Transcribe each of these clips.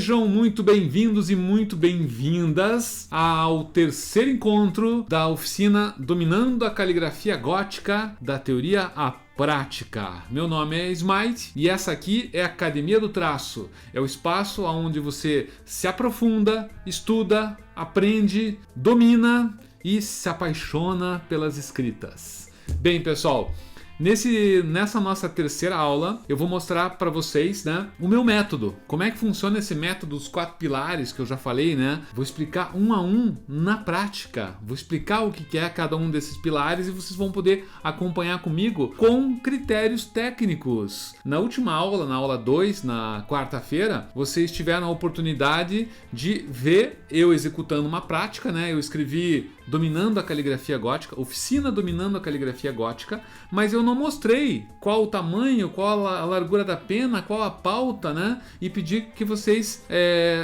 Sejam muito bem-vindos e muito bem-vindas ao terceiro encontro da oficina Dominando a Caligrafia Gótica, da teoria à prática. Meu nome é Smite e essa aqui é a Academia do Traço. É o espaço onde você se aprofunda, estuda, aprende, domina e se apaixona pelas escritas. Bem, pessoal, nessa nossa terceira aula, eu vou mostrar para vocês, o meu método. Como é que funciona esse método dos 4 pilares que eu já falei, Vou explicar um a um na prática. Vou explicar o que é cada um desses pilares e vocês vão poder acompanhar comigo com critérios técnicos. Na última aula, na aula 2, na quarta-feira, vocês tiveram a oportunidade de ver eu executando uma prática, Eu escrevi Dominando a Caligrafia Gótica, Oficina Dominando a Caligrafia Gótica, mas eu não mostrei qual o tamanho, qual a largura da pena, qual a pauta, E pedi que vocês,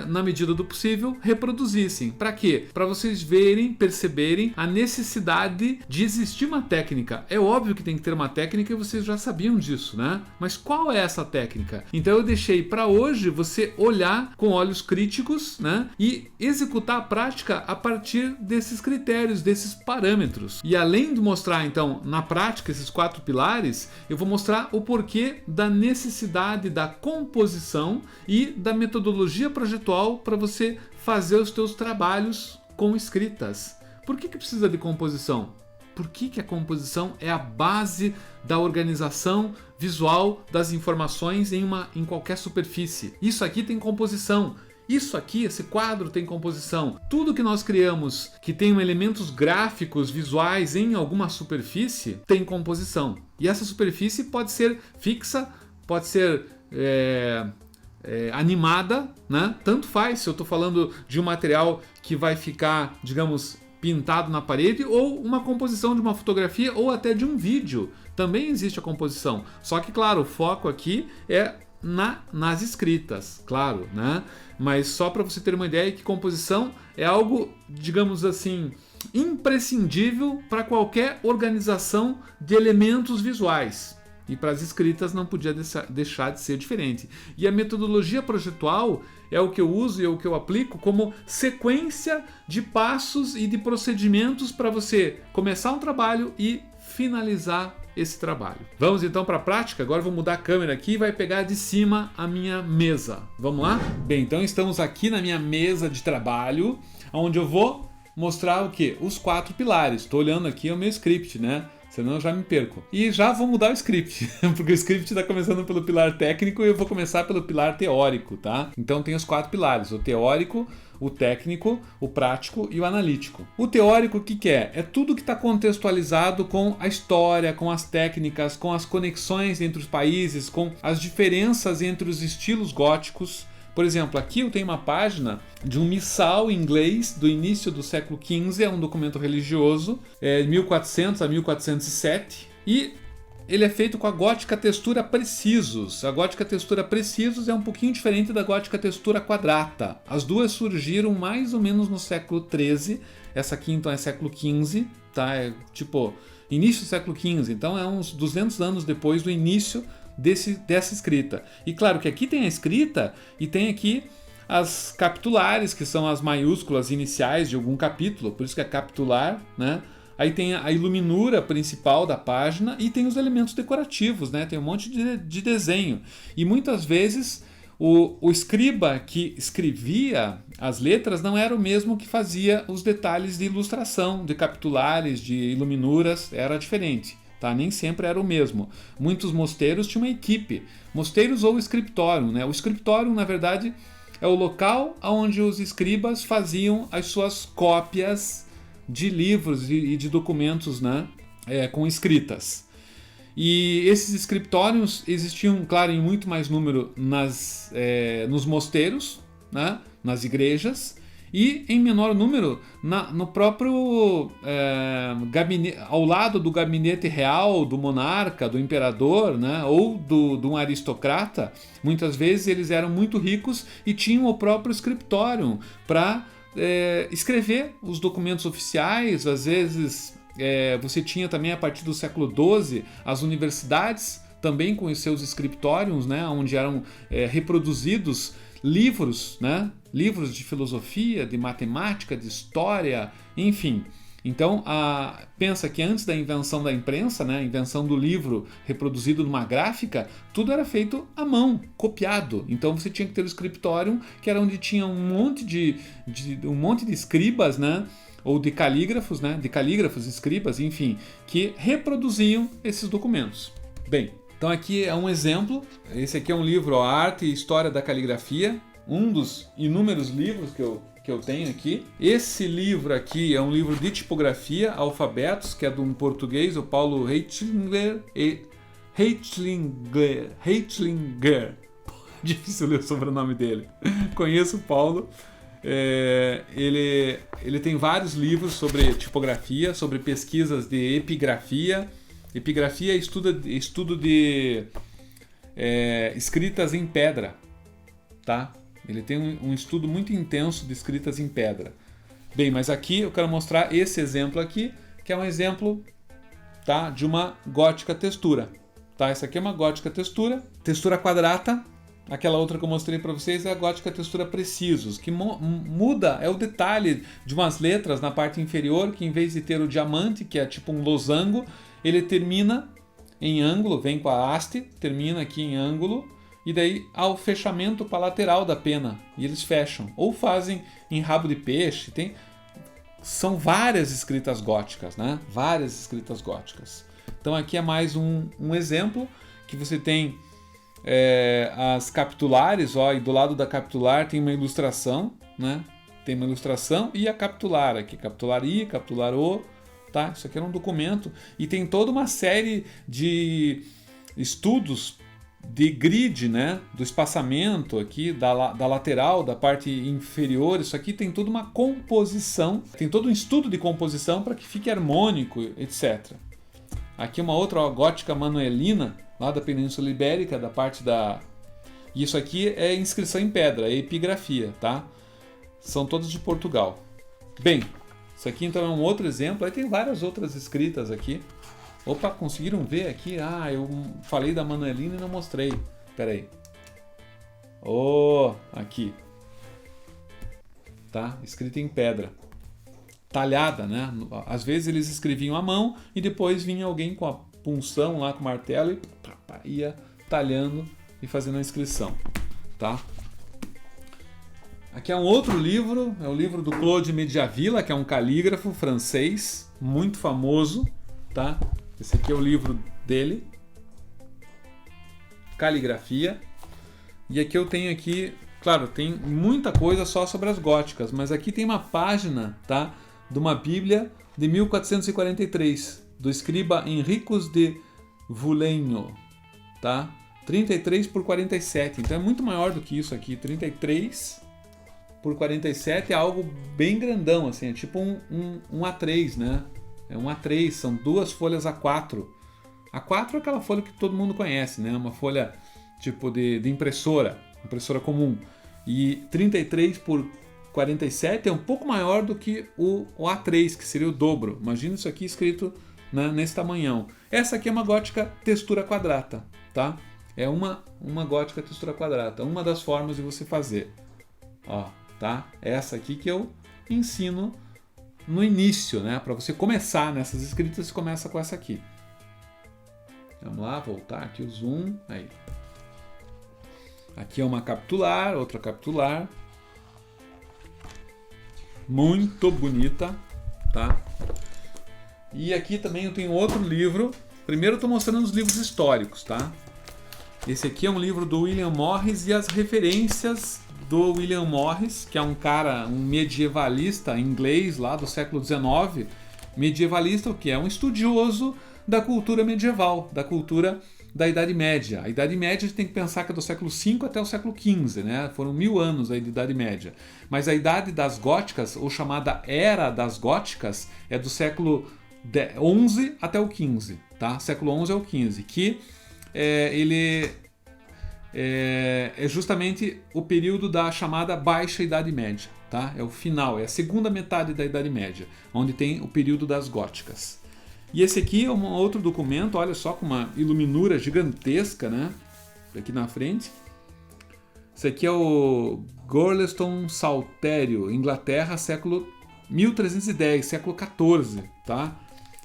na medida do possível, reproduzissem. Para quê? Para vocês verem, perceberem a necessidade de existir uma técnica. É óbvio que tem que ter uma técnica e vocês já sabiam disso, Mas qual é essa técnica? Então eu deixei para hoje você olhar com olhos críticos, E executar a prática a partir desses critérios, desses parâmetros. E além de mostrar, então, na prática esses 4 pilares, eu vou mostrar o porquê da necessidade da composição e da metodologia projetual para você fazer os teus trabalhos com escritas. Por que precisa de composição? Por que a composição é a base da organização visual das informações em qualquer superfície? Isso aqui tem composição. Isso aqui, esse quadro tem composição. Tudo que nós criamos que tem elementos gráficos, visuais em alguma superfície, tem composição. E essa superfície pode ser fixa, pode ser animada, Tanto faz se eu estou falando de um material que vai ficar, digamos, pintado na parede, ou uma composição de uma fotografia ou até de um vídeo. Também existe a composição. Só que, claro, o foco aqui é nas escritas, claro, Mas só para você ter uma ideia que composição é algo, digamos assim, imprescindível para qualquer organização de elementos visuais. E para as escritas não podia deixar de ser diferente. E a metodologia projetual é o que eu uso e é o que eu aplico como sequência de passos e de procedimentos para você começar um trabalho e finalizar esse trabalho. Vamos então para a prática? Agora eu vou mudar a câmera aqui e vai pegar de cima a minha mesa. Vamos lá? Bem, então estamos aqui na minha mesa de trabalho, onde eu vou mostrar o quê? Os 4 pilares. Estou olhando aqui o meu script, Senão eu já me perco. E já vou mudar o script, porque o script está começando pelo pilar técnico e eu vou começar pelo pilar teórico, tá? Então tem os 4 pilares, o teórico, o técnico, o prático e o analítico. O teórico, o que é? É tudo que está contextualizado com a história, com as técnicas, com as conexões entre os países, com as diferenças entre os estilos góticos. Por exemplo, aqui eu tenho uma página de um missal inglês do início do século XV, é um documento religioso, de 1400 a 1407, e ele é feito com a gótica textura precisos. A gótica textura precisos é um pouquinho diferente da gótica textura quadrata. As duas surgiram mais ou menos no século XIII, essa aqui então é século XV, tá? É tipo início do século XV, então é uns 200 anos depois do início dessa escrita. E claro que aqui tem a escrita e tem aqui as capitulares, que são as maiúsculas iniciais de algum capítulo, por isso que é capitular, Aí tem a iluminura principal da página e tem os elementos decorativos, Tem um monte de desenho. E muitas vezes o escriba que escrevia as letras não era o mesmo que fazia os detalhes de ilustração, de capitulares, de iluminuras, era diferente. Nem sempre era o mesmo. Muitos mosteiros tinham uma equipe, mosteiros ou escriptório. O escriptório, na verdade, é o local onde os escribas faziam as suas cópias de livros e de documentos, com escritas. E esses escriptórios existiam, claro, em muito mais número nos mosteiros, nas igrejas, e em menor número no próprio gabinete, ao lado do gabinete real, do monarca, do imperador, ou de um aristocrata. Muitas vezes eles eram muito ricos e tinham o próprio escritório para escrever os documentos oficiais. Às vezes você tinha também, a partir do século XII, as universidades também com os seus escritórios, onde eram reproduzidos livros, né? Livros de filosofia, de matemática, de história, enfim. Então, pensa que antes da invenção da imprensa, né, a invenção do livro reproduzido numa gráfica, tudo era feito à mão, copiado. Então você tinha que ter o scriptorium, que era onde tinha um monte de escribas, né, ou de calígrafos, escribas, enfim, que reproduziam esses documentos. Bem, então aqui é um exemplo. Esse aqui é um livro, A Arte e História da Caligrafia, um dos inúmeros livros que eu tenho aqui. Esse livro aqui é um livro de tipografia, alfabetos, que é de um português, o Paulo Reichlinger. Difícil ler o sobrenome dele. Conheço o Paulo. Ele tem vários livros sobre tipografia, sobre pesquisas de epigrafia. Epigrafia é estudo de escritas em pedra, tá? Ele tem um estudo muito intenso de escritas em pedra. Bem, mas aqui eu quero mostrar esse exemplo aqui, que é um exemplo, tá, de uma gótica textura. Tá? Essa aqui é uma gótica textura quadrata. Aquela outra que eu mostrei para vocês é a gótica textura precisos, que muda, é o detalhe de umas letras na parte inferior, que em vez de ter o diamante, que é tipo um losango, ele termina em ângulo, vem com a haste, termina aqui em ângulo, e daí há o fechamento para a lateral da pena, e eles fecham. Ou fazem em rabo de peixe, são várias escritas góticas, né? Várias escritas góticas. Então aqui é mais um exemplo, que você tem as capitulares, ó, e do lado da capitular tem uma ilustração, né? Tem uma ilustração e a capitular aqui, capitular I, capitular O, tá? Isso aqui era um documento, e tem toda uma série de estudos de grid, né, do espaçamento aqui, da lateral, da parte inferior. Isso aqui tem toda uma composição, tem todo um estudo de composição para que fique harmônico, etc. Aqui uma outra, ó, gótica manuelina, lá da Península Ibérica, da parte da... Isso aqui é inscrição em pedra, é epigrafia, tá? São todos de Portugal. Bem, isso aqui então é um outro exemplo, aí tem várias outras escritas aqui. Opa, conseguiram ver aqui? Ah, eu falei da manuelina e não mostrei. Espera aí. Aqui. Tá? Escrita em pedra. Talhada, né? Às vezes eles escreviam à mão e depois vinha alguém com a punção lá, com o martelo e ia talhando e fazendo a inscrição. Tá? Aqui é um outro livro, é o livro do Claude Mediavilla, que é um calígrafo francês, muito famoso, tá? Esse aqui é o livro dele, Caligrafia. E aqui eu tenho aqui, claro, tem muita coisa só sobre as góticas, mas aqui tem uma página, tá, de uma Bíblia de 1443, do escriba Henricus de Vulenho, tá? 33 por 47, então é muito maior do que isso aqui. 33 por 47 é algo bem grandão, assim, é tipo um A3, né? É um A3, são duas folhas A4. A4 é aquela folha que todo mundo conhece, né? Uma folha tipo de impressora comum. E 33 por 47 é um pouco maior do que o A3, que seria o dobro. Imagina isso aqui escrito, né, nesse tamanhão. Essa aqui é uma gótica textura quadrata, tá? É uma gótica textura quadrata, uma das formas de você fazer. Ó, tá? Essa aqui que eu ensino no início, né? Para você começar nessas escritas, você começa com essa aqui. Vamos lá, voltar aqui o zoom. Aí. Aqui é uma capitular, outra capitular. Muito bonita, tá? E aqui também eu tenho outro livro. Primeiro eu estou mostrando os livros históricos, tá? Esse aqui é um livro do William Morris e as referências do William Morris, que é um cara, um medievalista inglês lá do século XIX. Medievalista, o que é? Um estudioso da cultura medieval, da cultura da Idade Média. A Idade Média a gente tem que pensar que é do século V até o século XV, né? Foram 1000 anos aí de Idade Média. Mas a Idade das Góticas, ou chamada Era das Góticas, é do século XI até o XV, tá? Século XI ao XV, que ele é justamente o período da chamada Baixa Idade Média, tá? É o final, é a segunda metade da Idade Média, onde tem o período das Góticas. E esse aqui é um outro documento, olha só, com uma iluminura gigantesca, né? Aqui na frente. Esse aqui é o Gorleston Saltério, Inglaterra, século 1310, século 14, tá?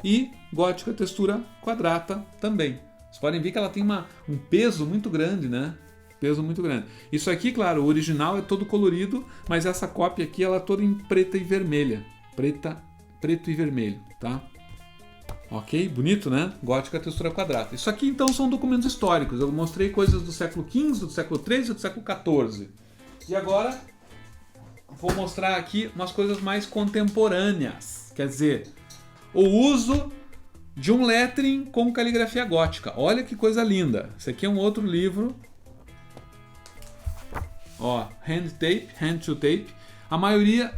E gótica textura quadrata também. Vocês podem ver que ela tem um peso muito grande, né? Peso muito grande. Isso aqui, claro, o original é todo colorido, mas essa cópia aqui ela é toda em preta e vermelha. Preto e vermelho, tá? Ok? Bonito, né? Gótica textura quadrata. Isso aqui, então, são documentos históricos. Eu mostrei coisas do século XV, do século XIII e do século XIV. E agora, vou mostrar aqui umas coisas mais contemporâneas. Quer dizer, o uso de um lettering com caligrafia gótica. Olha que coisa linda. Esse aqui é um outro livro. Ó, hand to tape. A maioria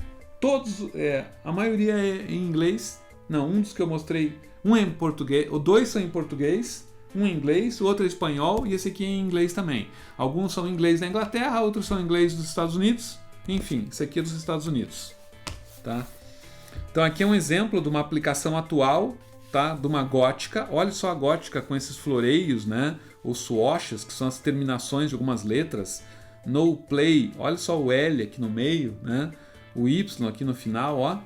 é em inglês. Não, um dos que eu mostrei, um é em português, ou dois são em português, um em inglês, o outro é espanhol e esse aqui é em inglês também. Alguns são em inglês da Inglaterra, outros são em inglês dos Estados Unidos. Enfim, esse aqui é dos Estados Unidos, tá? Então aqui é um exemplo de uma aplicação atual, tá? De uma gótica. Olha só a gótica com esses floreios, né? Os swashes, que são as terminações de algumas letras. No play, olha só o L aqui no meio, né? O Y aqui no final, ó.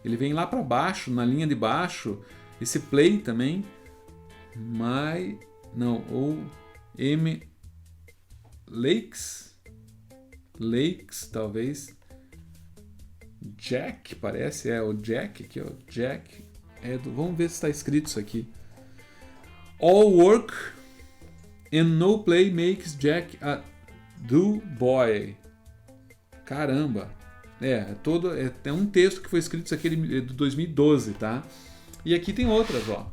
Ele vem lá para baixo, na linha de baixo. Esse play também. Ou M. Lakes, talvez. Jack, parece. É o Jack aqui, ó. Jack. Vamos ver se está escrito isso aqui. All work and no play makes Jack a do boy. Caramba. É um texto que foi escrito, isso aqui de 2012, tá? E aqui tem outras, ó.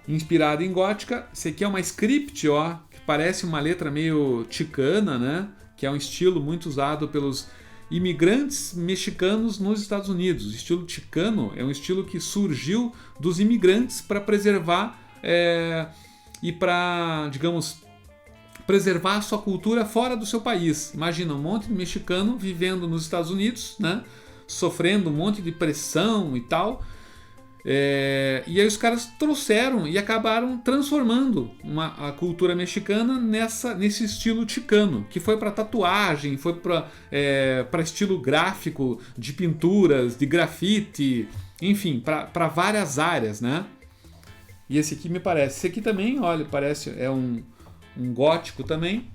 Inspirado em gótica. Esse aqui é uma script, ó, que parece uma letra meio chicana, né? Que é um estilo muito usado pelos imigrantes mexicanos nos Estados Unidos. O estilo chicano é um estilo que surgiu dos imigrantes para preservar e para, digamos, preservar a sua cultura fora do seu país. Imagina um monte de mexicano vivendo nos Estados Unidos, né? Sofrendo um monte de pressão e tal. E aí os caras trouxeram e acabaram transformando a cultura mexicana nesse estilo chicano, que foi para tatuagem, foi para estilo gráfico, de pinturas, de grafite, enfim, para várias áreas, né? E esse aqui me parece. Esse aqui também, olha, parece um gótico também,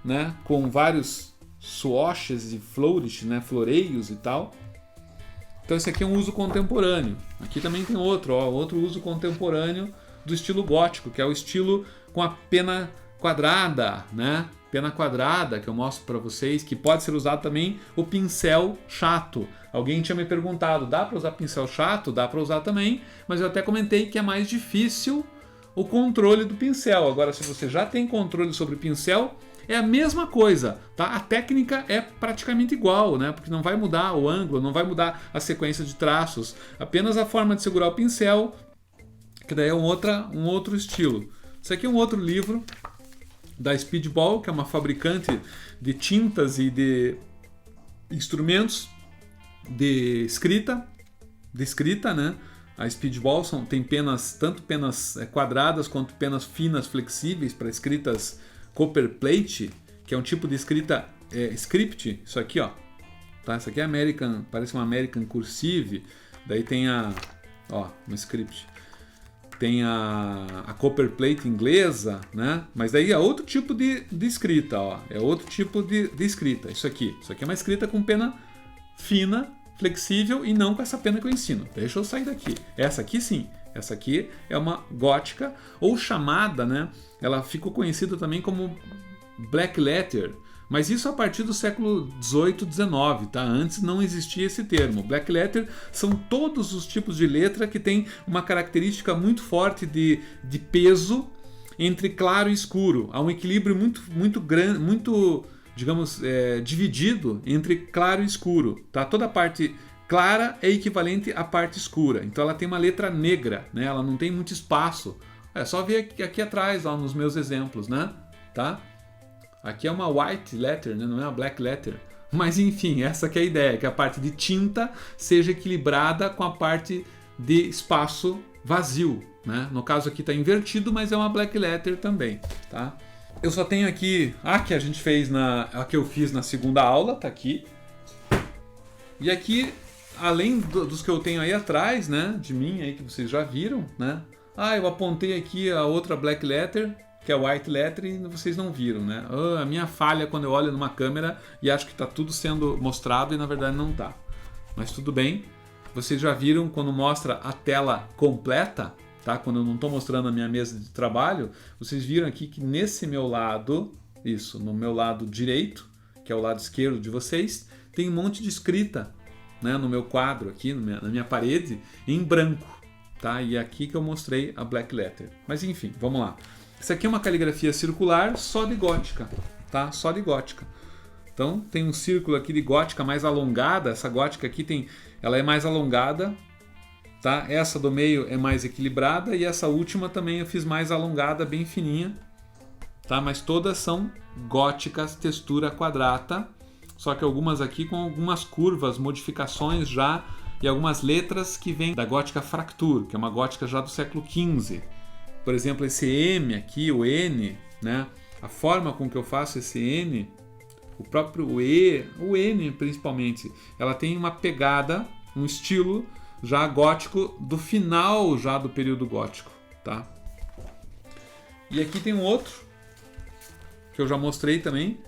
né? Com vários swashes e flourishes, né? Floreios e tal. Então esse aqui é um uso contemporâneo. Aqui também tem outro uso contemporâneo do estilo gótico, que é o estilo com a pena quadrada, né? Pena quadrada, que eu mostro para vocês, que pode ser usado também o pincel chato. Alguém tinha me perguntado, dá para usar pincel chato? Dá para usar também, mas eu até comentei que é mais difícil o controle do pincel. Agora, se você já tem controle sobre o pincel, é a mesma coisa, tá? A técnica é praticamente igual, né? Porque não vai mudar o ângulo, não vai mudar a sequência de traços, apenas a forma de segurar o pincel, que daí é um outro estilo. Isso aqui é um outro livro da Speedball, que é uma fabricante de tintas e de instrumentos de escrita, né? A Speedball tem tanto penas quadradas quanto penas finas flexíveis para escritas copperplate, que é um tipo de escrita script. Isso aqui, ó, tá? Isso aqui é American, parece uma American Cursive. Daí tem um script. Tem a copperplate inglesa, né? Mas daí é outro tipo de escrita, ó. É outro tipo de escrita. Isso aqui é uma escrita com pena fina, flexível e não com essa pena que eu ensino. Deixa eu sair daqui. Essa aqui sim. Essa aqui é uma gótica, ou chamada, né? Ela ficou conhecida também como Black Letter, mas isso a partir do século XVIII, XIX, tá? Antes não existia esse termo. Black Letter são todos os tipos de letra que tem uma característica muito forte de peso entre claro e escuro. Há um equilíbrio muito grande, muito, digamos, dividido entre claro e escuro, tá? Toda a parte clara é equivalente à parte escura. Então ela tem uma letra negra, né? Ela não tem muito espaço. É só ver aqui atrás, ó, nos meus exemplos, né? Tá? Aqui é uma white letter, né? Não é uma black letter. Mas enfim, essa que é a ideia, que a parte de tinta seja equilibrada com a parte de espaço vazio, né? No caso aqui está invertido, mas é uma black letter também, tá? Eu só tenho aqui a que a gente fez a que eu fiz na segunda aula, tá aqui. E aqui, além dos que eu tenho aí atrás, né, de mim aí que vocês já viram, né? Eu apontei aqui a outra Black Letter, que é White Letter, e vocês não viram, né? A minha falha quando eu olho numa câmera e acho que está tudo sendo mostrado e na verdade não está. Mas tudo bem. Vocês já viram quando mostra a tela completa, tá? Quando eu não estou mostrando a minha mesa de trabalho, vocês viram aqui que nesse meu lado, no meu lado direito, que é o lado esquerdo de vocês, tem um monte de escrita, né, no meu quadro aqui, na minha parede, em branco. Tá? E é aqui que eu mostrei a Black Letter. Mas enfim, vamos lá. Isso aqui é uma caligrafia circular só de gótica, tá? Só de gótica. Então tem um círculo aqui de gótica mais alongada. Essa gótica aqui ela é mais alongada, tá? Essa do meio é mais equilibrada e essa última também eu fiz mais alongada, bem fininha, tá? Mas todas são góticas, textura quadrata, só que algumas aqui com algumas curvas, modificações já, e algumas letras que vêm da gótica Fracture, que é uma gótica já do século XV. Por exemplo, esse M aqui, o N, né? A forma com que eu faço esse N, o próprio E, o N principalmente, ela tem uma pegada, um estilo já gótico do final já do período gótico, tá? E aqui tem um outro, que eu já mostrei também,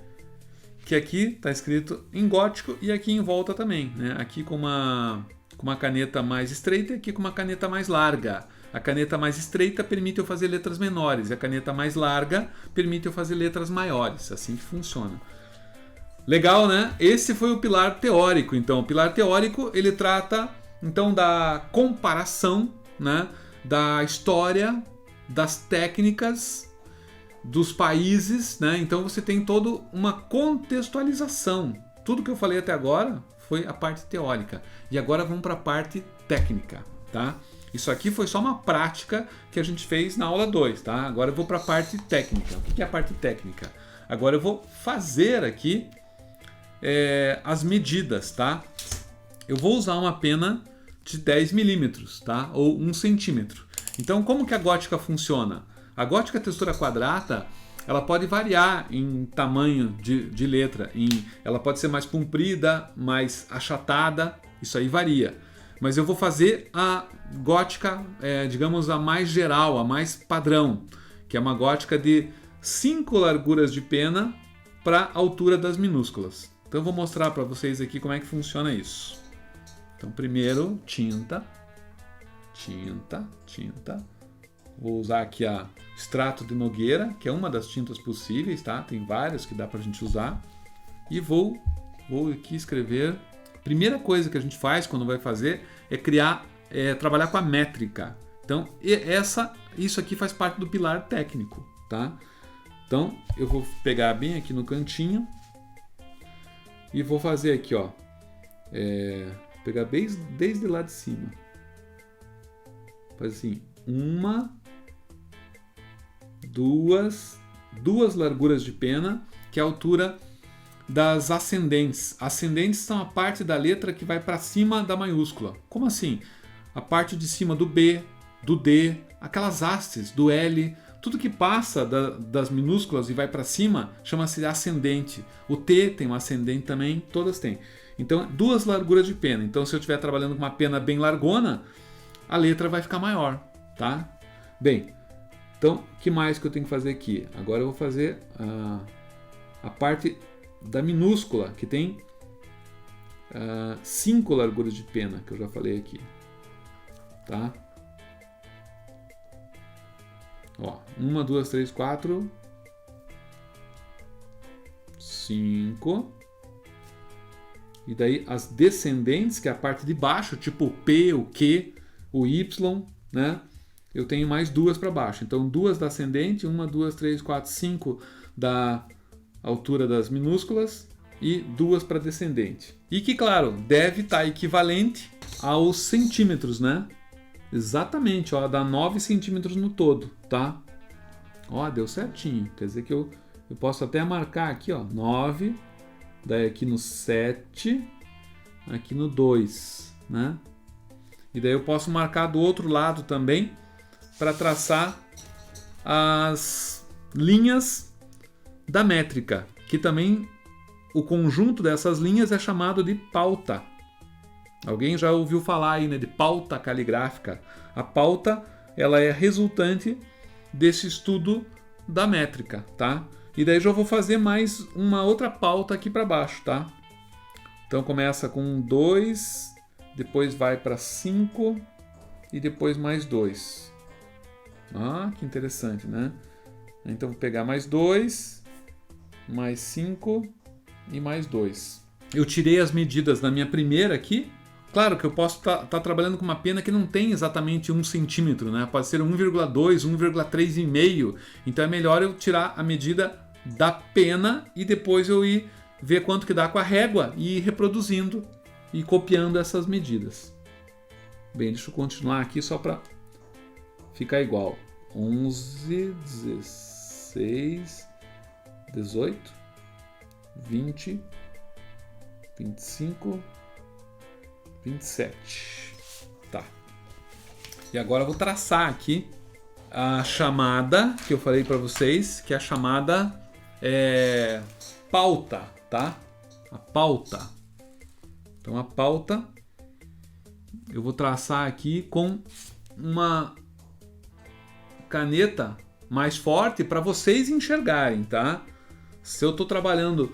que aqui está escrito em gótico e aqui em volta também, né? Aqui com uma caneta mais estreita e aqui com uma caneta mais larga. A caneta mais estreita permite eu fazer letras menores e a caneta mais larga permite eu fazer letras maiores. Assim que funciona. Legal, né? Esse foi o pilar teórico. Então, o pilar teórico ele trata então da comparação, né, da história, das técnicas, dos países, né? Então você tem toda uma contextualização. Tudo que eu falei até agora foi a parte teórica. E agora vamos para a parte técnica, tá? Isso aqui foi só uma prática que a gente fez na aula 2, tá? Agora eu vou para a parte técnica. O que é a parte técnica? Agora eu vou fazer aqui as medidas, tá? Eu vou usar uma pena de 10 milímetros, tá? Ou 1 centímetro. Então, como que a gótica funciona? A gótica textura quadrata, ela pode variar em tamanho de letra. Ela pode ser mais comprida, mais achatada, isso aí varia. Mas eu vou fazer a gótica, digamos, a mais geral, a mais padrão, que é uma gótica de 5 larguras de pena para a altura das minúsculas. Então eu vou mostrar para vocês aqui como é que funciona isso. Então primeiro, tinta. Vou usar aqui a extrato de Nogueira, que é uma das tintas possíveis, tá? Tem várias que dá pra gente usar. E vou aqui escrever. Primeira coisa que a gente faz quando vai fazer é trabalhar com a métrica. Então, isso aqui faz parte do pilar técnico, tá? Então, eu vou pegar bem aqui no cantinho e vou fazer aqui, ó. Pegar desde lá de cima. Faz assim, duas larguras de pena, que é a altura das ascendentes. Ascendentes são a parte da letra que vai para cima da maiúscula. Como assim? A parte de cima do B, do D, aquelas hastes, do L, tudo que passa das minúsculas e vai para cima chama-se ascendente. O T tem um ascendente também, todas têm. Então, 2 larguras de pena. Então, se eu estiver trabalhando com uma pena bem largona, a letra vai ficar maior, tá? Bem, então, o que mais que eu tenho que fazer aqui? Agora eu vou fazer a parte da minúscula, que tem 5 larguras de pena, que eu já falei aqui, tá? Ó, 1, 2, 3, 4, 5. E daí as descendentes, que é a parte de baixo, tipo o P, o Q, o Y, né? Eu tenho mais 2 para baixo. Então, 2 da ascendente, 1, 2, 3, 4, 5 da altura das minúsculas e 2 para descendente. E que, claro, deve estar equivalente aos centímetros, né? Exatamente, ó, dá 9 centímetros no todo, tá? Ó, deu certinho. Quer dizer que eu posso até marcar aqui, ó, 9, daí aqui no 7, aqui no 2, né? E daí eu posso marcar do outro lado também para traçar as linhas da métrica, que também o conjunto dessas linhas é chamado de pauta. Alguém já ouviu falar aí, né, de pauta caligráfica? A pauta, ela é resultante desse estudo da métrica, tá? E daí já vou fazer mais uma outra pauta aqui para baixo, tá? Então começa com 2, depois vai para 5 e depois mais 2. Ah, que interessante, né? Então vou pegar mais 2, mais 5 e mais 2. Eu tirei as medidas da minha primeira aqui. Claro que eu posso estar trabalhando com uma pena que não tem exatamente 1 centímetro, né? Pode ser 1,2, 1,3,5. Então é melhor eu tirar a medida da pena e depois eu ir ver quanto que dá com a régua e ir reproduzindo e copiando essas medidas. Bem, deixa eu continuar aqui só para ficar igual. 11, 16, 18, 20, 25, 27. Tá. E agora eu vou traçar aqui a chamada que eu falei para vocês, que é a chamada pauta, tá? A pauta. Então a pauta eu vou traçar aqui com uma caneta mais forte para vocês enxergarem, tá? Se eu estou trabalhando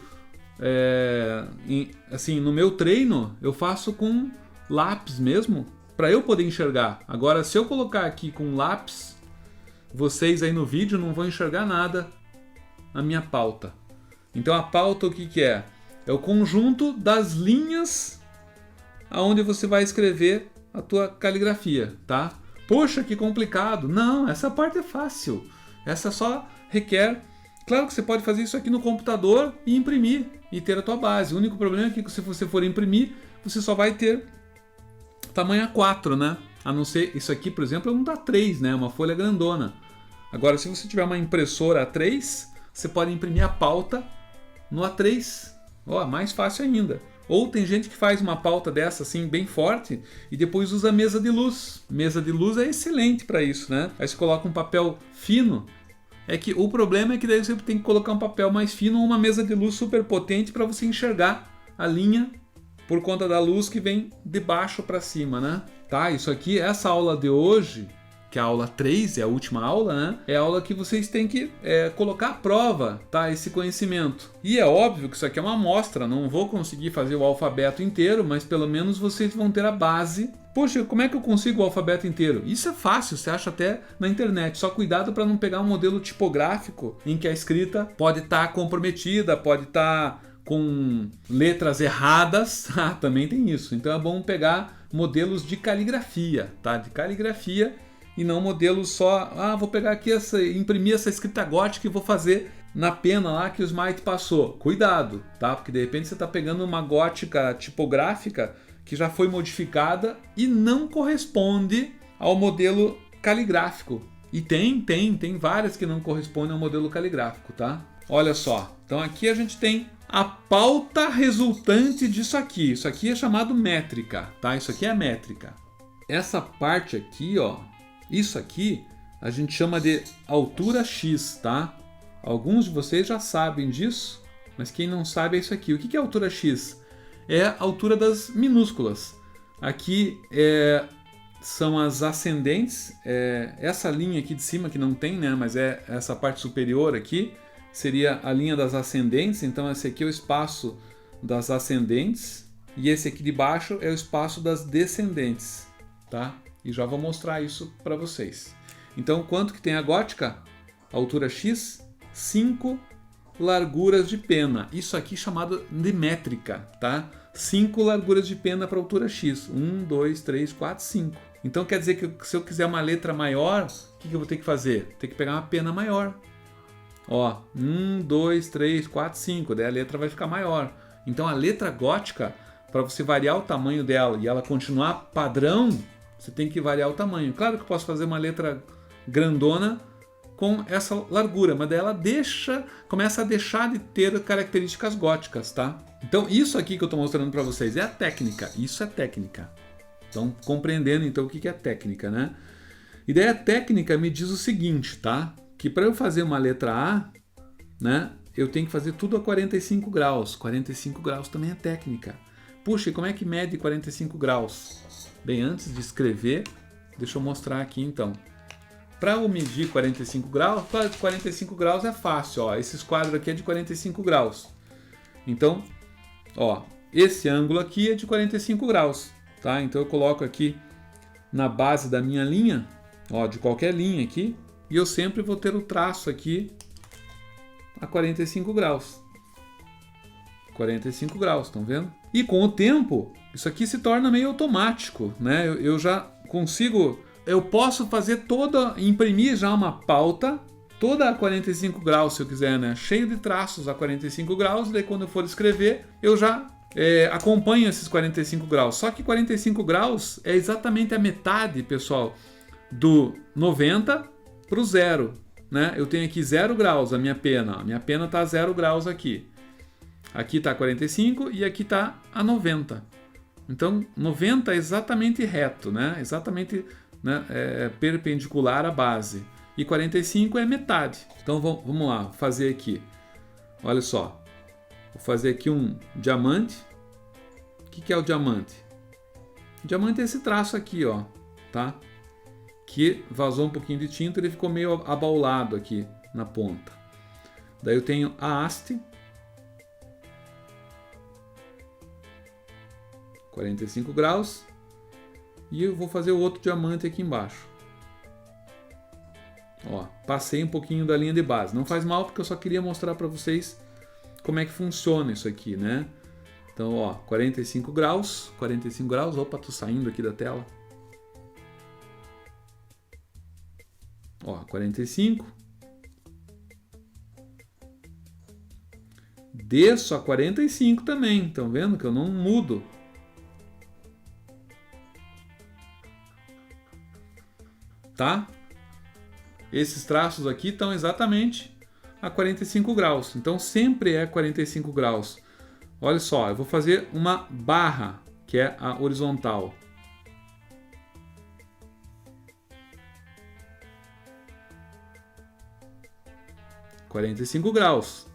assim, no meu treino, eu faço com lápis mesmo, para eu poder enxergar. Agora, se eu colocar aqui com lápis, vocês aí no vídeo não vão enxergar nada na minha pauta. Então a pauta o que é? É o conjunto das linhas aonde você vai escrever a tua caligrafia, tá? Poxa, que complicado. Não, essa parte é fácil. Essa só requer... Claro que você pode fazer isso aqui no computador e imprimir e ter a tua base. O único problema é que se você for imprimir, você só vai ter tamanho A4, né? A não ser, isso aqui, por exemplo, não dá 3, né? Uma folha grandona. Agora, se você tiver uma impressora A3, você pode imprimir a pauta no A3. Ó, mais fácil ainda. Ou tem gente que faz uma pauta dessa assim, bem forte, e depois usa mesa de luz. Mesa de luz é excelente para isso, né? Aí você coloca um papel fino. É que o problema é que daí você tem que colocar um papel mais fino ou uma mesa de luz super potente para você enxergar a linha por conta da luz que vem de baixo para cima, né? Tá, isso aqui, essa aula de hoje, que é a aula 3, é a última aula, né? É a aula que vocês têm que colocar à prova, tá? Esse conhecimento. E é óbvio que isso aqui é uma amostra, não vou conseguir fazer o alfabeto inteiro, mas pelo menos vocês vão ter a base. Poxa, como é que eu consigo o alfabeto inteiro? Isso é fácil, você acha até na internet. Só cuidado para não pegar um modelo tipográfico em que a escrita pode estar comprometida, pode estar com letras erradas. Ah, também tem isso. Então é bom pegar modelos de caligrafia, tá? De caligrafia e não modelos só, vou pegar aqui imprimir essa escrita gótica e vou fazer na pena lá que o Smite passou. Cuidado, tá? Porque de repente você está pegando uma gótica tipográfica que já foi modificada e não corresponde ao modelo caligráfico. E tem várias que não correspondem ao modelo caligráfico, tá? Olha só, então aqui a gente tem a pauta resultante disso aqui. Isso aqui é chamado métrica, tá? Isso aqui é métrica. Essa parte aqui, ó, isso aqui a gente chama de altura X, tá? Alguns de vocês já sabem disso, mas quem não sabe é isso aqui. O que é altura X? É a altura das minúsculas. Aqui são as ascendentes, essa linha aqui de cima que não tem, né? Mas é essa parte superior aqui, seria a linha das ascendentes. Então esse aqui é o espaço das ascendentes e esse aqui de baixo é o espaço das descendentes, tá? E já vou mostrar isso para vocês. Então, quanto que tem a gótica? Altura X, 5 larguras de pena. Isso aqui chamado de métrica, tá? 5 larguras de pena para altura X. 1, 2, 3, 4, 5. Então quer dizer que se eu quiser uma letra maior, o que eu vou ter que fazer? Ter que pegar uma pena maior. Ó, 1, 2, 3, 4, 5. Daí a letra vai ficar maior. Então a letra gótica, para você variar o tamanho dela e ela continuar padrão, você tem que variar o tamanho. Claro que eu posso fazer uma letra grandona com essa largura, mas daí ela começa a deixar de ter características góticas, tá? Então isso aqui que eu estou mostrando para vocês é a técnica. Isso é técnica. Então compreendendo então o que é técnica, né? E daí a técnica me diz o seguinte, tá? Que para eu fazer uma letra A, né? eu tenho que fazer tudo a 45 graus. 45 graus também é técnica. Puxa, e como é que mede 45 graus? Bem, antes de escrever, deixa eu mostrar aqui então. Para eu medir 45 graus, 45 graus é fácil, ó. Esses quadros aqui é de 45 graus. Então, ó, esse ângulo aqui é de 45 graus, tá? Então eu coloco aqui na base da minha linha, ó, de qualquer linha aqui, e eu sempre vou ter o traço aqui a 45 graus. 45 graus, estão vendo? E com o tempo, isso aqui se torna meio automático, né? Eu já consigo, eu posso fazer imprimir já uma pauta toda a 45 graus, se eu quiser, né? Cheio de traços a 45 graus, daí quando eu for escrever, eu já acompanho esses 45 graus. Só que 45 graus é exatamente a metade, pessoal, do 90 para o 0, né? Eu tenho aqui 0 graus a minha pena. A minha pena está a 0 graus aqui. Aqui está 45 e aqui está a 90. Então, 90 é exatamente reto, né? Exatamente, né, perpendicular à base. E 45 é metade. Então, vamos lá, fazer aqui. Olha só. Vou fazer aqui um diamante. O que é o diamante? O diamante é esse traço aqui, ó, tá? Que vazou um pouquinho de tinta, ele ficou meio abaulado aqui na ponta. Daí eu tenho a haste. 45 graus. E eu vou fazer o outro diamante aqui embaixo. Ó, passei um pouquinho da linha de base. Não faz mal, porque eu só queria mostrar para vocês como é que funciona isso aqui, né? Então, ó, 45 graus. 45 graus. Opa, tô saindo aqui da tela. Ó, 45. Desço a 45 também. Estão vendo que eu não mudo? Tá? Esses traços aqui estão exatamente a 45 graus. Então sempre é 45 graus. Olha só, eu vou fazer uma barra, que é a horizontal. — 45 graus.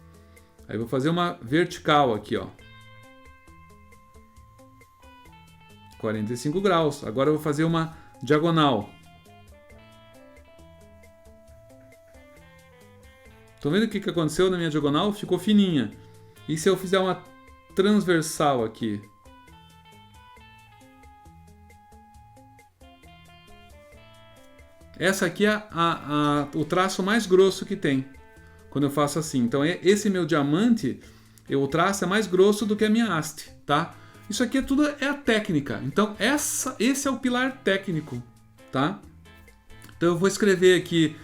Aí vou fazer uma vertical aqui, ó. 45 graus. Agora eu vou fazer uma diagonal. Estão vendo o que aconteceu na minha diagonal? Ficou fininha. E se eu fizer uma transversal aqui? Essa aqui é o traço mais grosso que tem, quando eu faço assim. Então esse meu diamante, o traço é mais grosso do que a minha haste, tá? Isso aqui tudo é a técnica. Então esse é o pilar técnico, tá? Então eu vou escrever aqui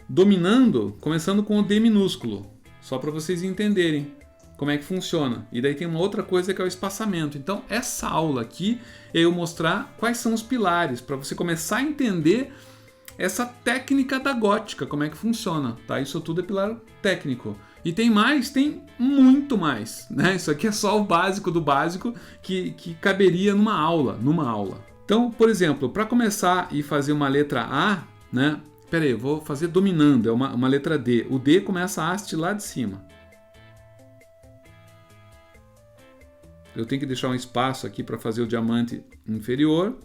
dominando, começando com o D minúsculo, só para vocês entenderem como é que funciona. E daí tem uma outra coisa que é o espaçamento. Então essa aula aqui é eu mostrar quais são os pilares, para você começar a entender essa técnica da gótica, como é que funciona, tá? Isso tudo é pilar técnico. E tem mais, tem muito mais, né? Isso aqui é só o básico do básico que caberia numa aula. Então, por exemplo, para começar e fazer uma letra A, né? Pera aí, eu vou fazer dominando, é uma letra D. O D começa a haste lá de cima. Eu tenho que deixar um espaço aqui para fazer o diamante inferior.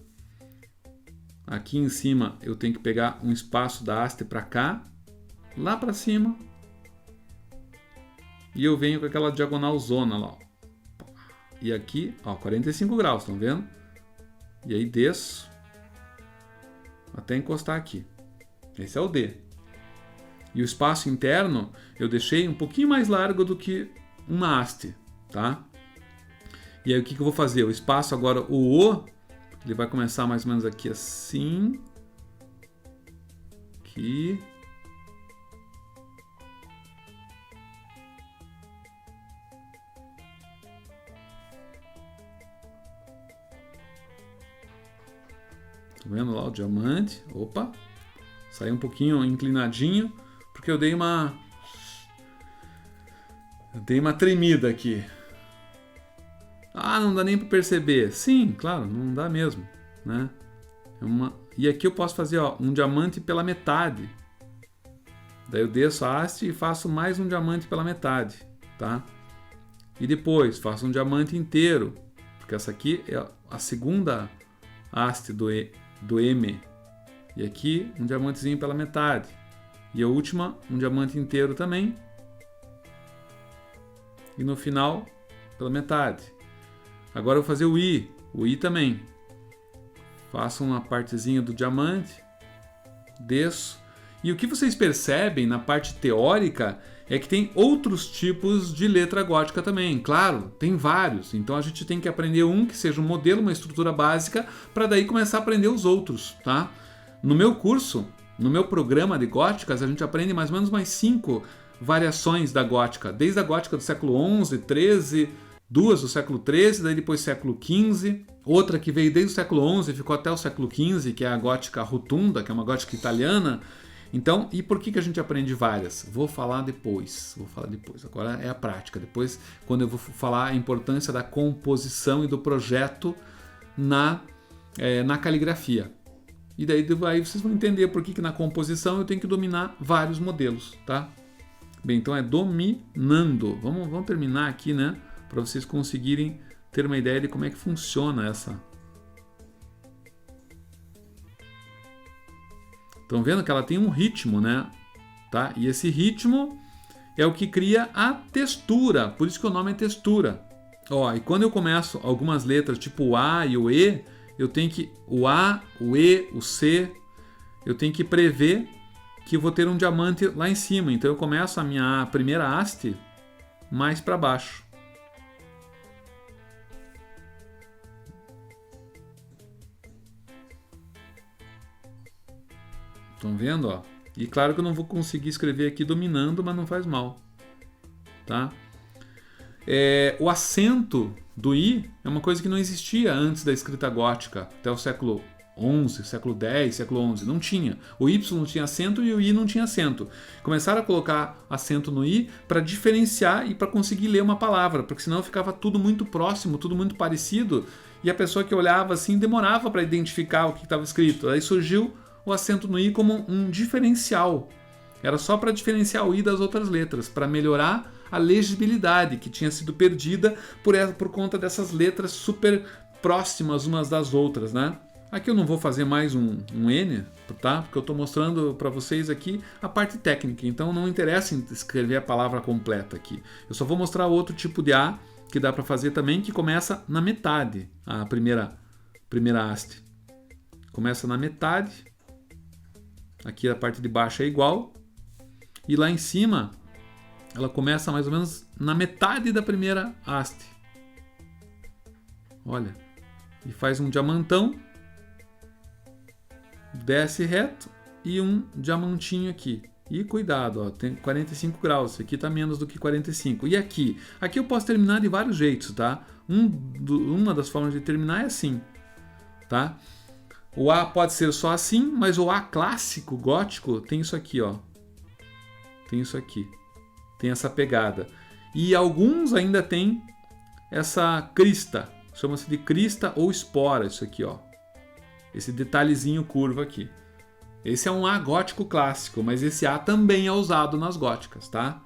Aqui em cima eu tenho que pegar um espaço da haste para cá, lá para cima. E eu venho com aquela diagonal zona lá. Ó. E aqui, ó, 45 graus, estão vendo? E aí desço até encostar aqui. Esse é o D. E o espaço interno eu deixei um pouquinho mais largo do que uma haste, tá? E aí o que eu vou fazer? O espaço agora, o O, ele vai começar mais ou menos aqui assim. Aqui. Tá vendo lá o diamante? Opa! Saiu um pouquinho inclinadinho, porque eu dei uma tremida aqui. Ah, não dá nem para perceber. Sim, claro, não dá mesmo, né? E aqui eu posso fazer, ó, um diamante pela metade. Daí eu desço a haste e faço mais um diamante pela metade, tá? E depois faço um diamante inteiro, porque essa aqui é a segunda haste do M. E aqui um diamantezinho pela metade. E a última, um diamante inteiro também. E no final, pela metade. Agora eu vou fazer o I também. Faço uma partezinha do diamante, desço. E o que vocês percebem na parte teórica é que tem outros tipos de letra gótica também. Claro, tem vários. Então a gente tem que aprender um que seja um modelo, uma estrutura básica, para daí começar a aprender os outros, tá? No meu curso, no meu programa de góticas, a gente aprende mais ou menos mais 5 variações da gótica. Desde a gótica do século XI, XIII, duas do século XIII, daí depois século XV. Outra que veio desde o século XI e ficou até o século XV, que é a gótica rotunda, que é uma gótica italiana. Então, e por que a gente aprende várias? Vou falar depois. Agora é a prática. Depois, quando eu vou falar a importância da composição e do projeto na caligrafia. E daí vocês vão entender por que na composição eu tenho que dominar vários modelos, tá? Bem, então é dominando. Vamos terminar aqui, né? Para vocês conseguirem ter uma ideia de como é que funciona essa. Estão vendo que ela tem um ritmo, né? Tá? E esse ritmo é o que cria a textura, por isso que o nome é textura. Ó, e quando eu começo algumas letras, tipo o A e o E, eu tenho que o A, o E, o C, eu tenho que prever que eu vou ter um diamante lá em cima. Então eu começo a minha primeira haste mais para baixo. Estão vendo, ó? E claro que eu não vou conseguir escrever aqui dominando, mas não faz mal, tá? O acento do I é uma coisa que não existia antes da escrita gótica, até o século XI, século X, século XI, não tinha. O Y não tinha acento e o I não tinha acento. Começaram a colocar acento no I para diferenciar e para conseguir ler uma palavra, porque senão ficava tudo muito próximo, tudo muito parecido, e a pessoa que olhava assim demorava para identificar o que estava escrito. Aí surgiu o acento no I como um diferencial. Era só para diferenciar o I das outras letras, para melhorar a legibilidade que tinha sido perdida por conta dessas letras super próximas umas das outras, né? Aqui eu não vou fazer mais um N, tá? Porque eu estou mostrando para vocês aqui a parte técnica, então não interessa escrever a palavra completa aqui. Eu só vou mostrar outro tipo de A que dá para fazer também, que começa na metade, a primeira haste. Começa na metade. Aqui a parte de baixo é igual. E lá em cima, ela começa mais ou menos na metade da primeira haste. Olha. E faz um diamantão. Desce reto. E um diamantinho aqui. E cuidado, ó, tem 45 graus. Esse aqui está menos do que 45. E aqui? Aqui eu posso terminar de vários jeitos, tá? Uma das formas de terminar é assim. Tá? O A pode ser só assim, mas o A clássico, gótico, tem isso aqui, ó. Tem isso aqui. Tem essa pegada. E alguns ainda tem essa crista. Chama-se de crista ou espora, isso aqui, ó. Esse detalhezinho curvo aqui. Esse é um A gótico clássico, mas esse A também é usado nas góticas, tá?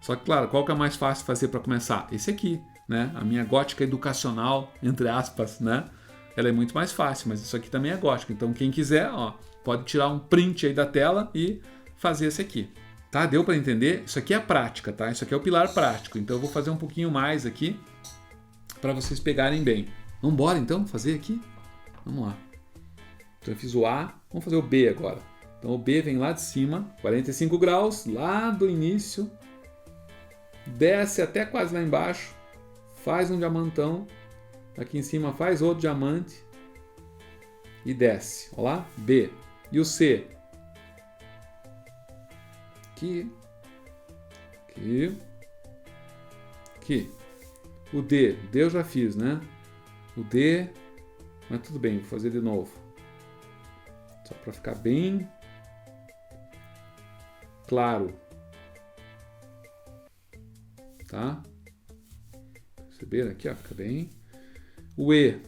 Só que, claro, qual que é mais fácil fazer para começar? Esse aqui, né? A minha gótica educacional, entre aspas, né? Ela é muito mais fácil, mas isso aqui também é gótico. Então quem quiser, ó, pode tirar um print aí da tela e fazer esse aqui. Tá? Deu para entender? Isso aqui é a prática, tá? Isso aqui é o pilar prático. Então eu vou fazer um pouquinho mais aqui para vocês pegarem bem. Vamos embora então fazer aqui? Vamos lá. Então eu fiz o A, vamos fazer o B agora. Então o B vem lá de cima, 45 graus, lá do início, desce até quase lá embaixo, faz um diamantão. Aqui em cima faz outro diamante e desce. Olha lá, B. E o C? Aqui. O D. D eu já fiz, né? O D. Mas tudo bem, vou fazer de novo. Só para ficar bem claro. Tá? Perceberam aqui, ó, fica bem. O E.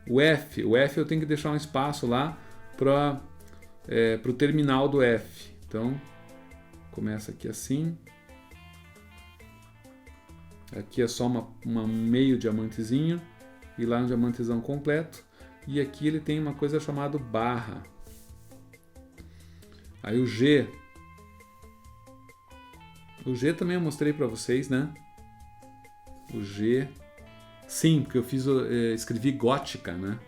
O F eu tenho que deixar um espaço lá para o terminal do F. Então, começa aqui assim. Aqui é só um meio diamantezinho. E lá um diamantezão completo. E aqui ele tem uma coisa chamada barra. Aí o G. O G também eu mostrei para vocês, né? O G. Sim, porque eu escrevi gótica, né?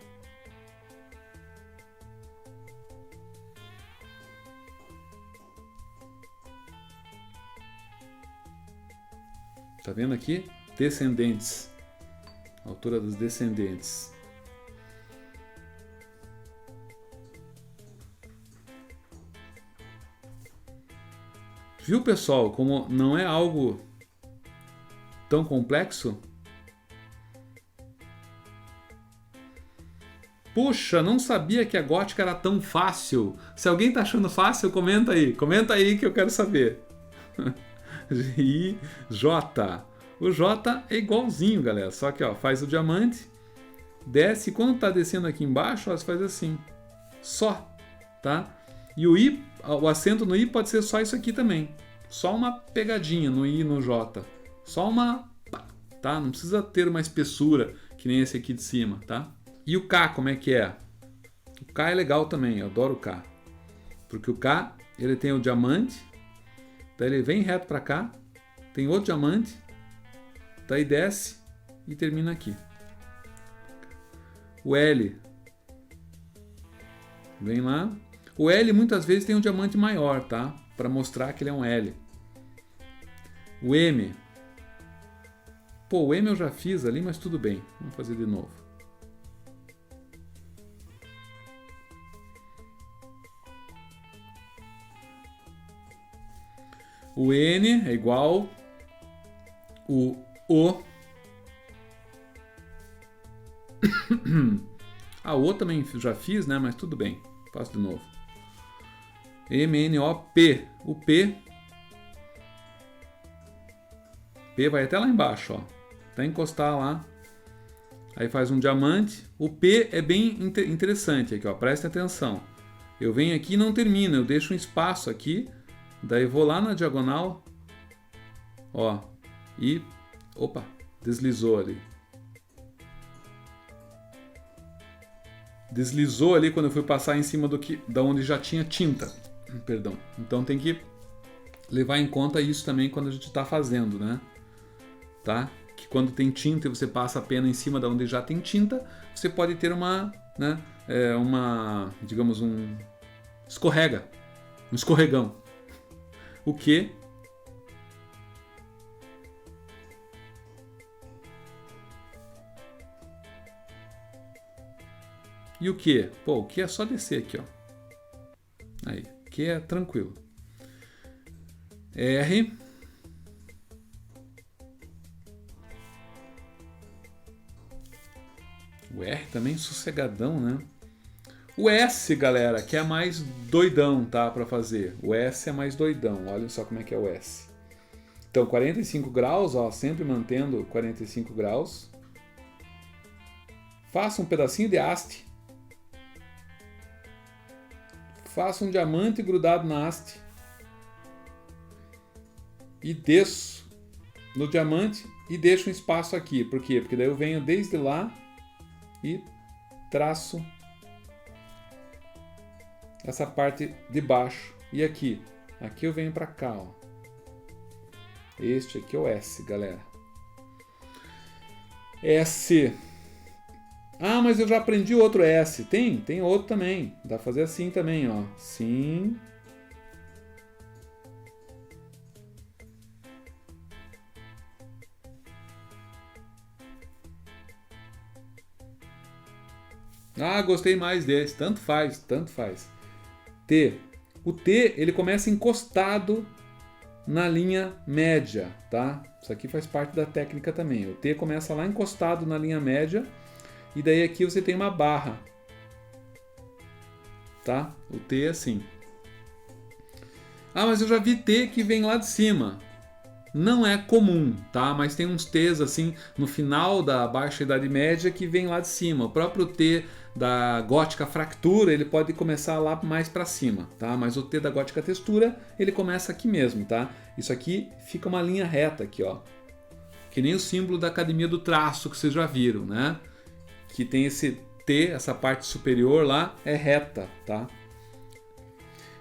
Tá vendo aqui? Descendentes. Altura dos descendentes. Viu, pessoal? Como não é algo tão complexo? Puxa, não sabia que a gótica era tão fácil. Se alguém tá achando fácil, comenta aí. Comenta aí que eu quero saber. J. O J é igualzinho, galera. Só que ó, faz o diamante, desce. E quando tá descendo aqui embaixo, ó, você faz assim. Só. Tá? E o I, o acento no I pode ser só isso aqui também. Só uma pegadinha no I e no J. Só uma... Tá? Não precisa ter uma espessura que nem esse aqui de cima, tá? E o K, como é que é? O K é legal também, eu adoro o K. Porque o K, ele tem o diamante, daí ele vem reto para cá, tem outro diamante, daí desce e termina aqui. O L, vem lá. O L muitas vezes tem um diamante maior, tá? Para mostrar que ele é um L. O M. Pô, o M eu já fiz ali, mas tudo bem. Vamos fazer de novo. O N é igual o O. A O também já fiz, né? Mas tudo bem. Faço de novo. M-N-O-P. O P. P vai até lá embaixo, ó. Até encostar lá. Aí faz um diamante. O P é bem interessante aqui, ó. Presta atenção. Eu venho aqui e não termino. Eu deixo um espaço aqui. Daí vou lá na diagonal. Ó. E... Opa! Deslizou ali. Deslizou ali quando eu fui passar em cima da onde já tinha tinta. Perdão. Então tem que levar em conta isso também quando a gente está fazendo, né? Tá? Que quando tem tinta e você passa a pena em cima da onde já tem tinta, você pode ter uma, né? Digamos um escorregão. O que? E o que? Pô, o que é só descer aqui, ó. Aí, o que é tranquilo. R. O R também sossegadão, né? O S, galera, que é mais doidão, tá? Pra fazer. O S é mais doidão. Olha só como é que é o S. Então, 45 graus, ó. Sempre mantendo 45 graus. Faça um pedacinho de haste. Faço um diamante grudado na haste e desço no diamante e deixo um espaço aqui. Por quê? Porque daí eu venho desde lá e traço essa parte de baixo. E aqui eu venho para cá, ó. Este aqui é o S, galera. S. Ah, mas eu já aprendi outro S. Tem outro também. Dá pra fazer assim também, ó. Sim. Ah, gostei mais desse. Tanto faz, tanto faz. T. O T, ele começa encostado na linha média, tá? Isso aqui faz parte da técnica também. O T começa lá encostado na linha média. E daí aqui você tem uma barra, tá? O T é assim. Ah, mas eu já vi T que vem lá de cima. não é comum, tá? Mas tem uns T's assim no final da Baixa Idade Média que vem lá de cima. O próprio T da Gótica Fractura, ele pode começar lá mais para cima, tá? Mas o T da Gótica Textura, ele começa aqui mesmo, tá? Isso aqui fica uma linha reta aqui, ó. Que nem o símbolo da Academia do Traço que vocês já viram, né? Que tem esse T, essa parte superior lá é reta, tá?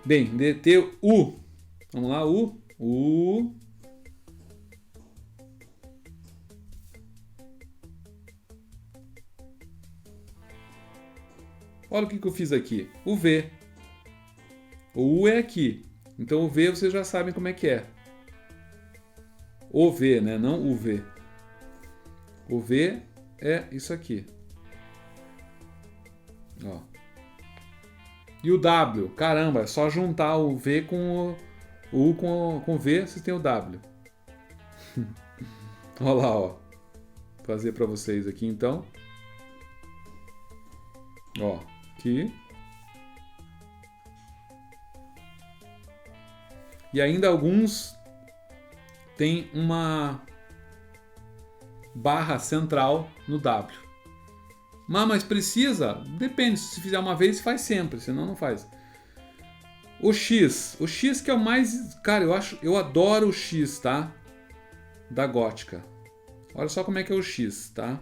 Bem, DT U. Vamos lá, U. Olha o que eu fiz aqui. O V. O U é aqui. Então o V vocês já sabem como é que é. O V, né? Não o V. O V é isso aqui. Ó. E o W. Caramba, é só juntar o V com o U com o V, vocês têm o W. Olha lá, ó. Vou fazer para vocês aqui então. Ó. Aqui. E ainda alguns tem uma barra central no W. Mas precisa? Depende. Se fizer uma vez, faz sempre. Senão não faz. O X. O X que é o mais... Cara, eu adoro o X, tá? Da Gótica. Olha só como é que é o X, tá?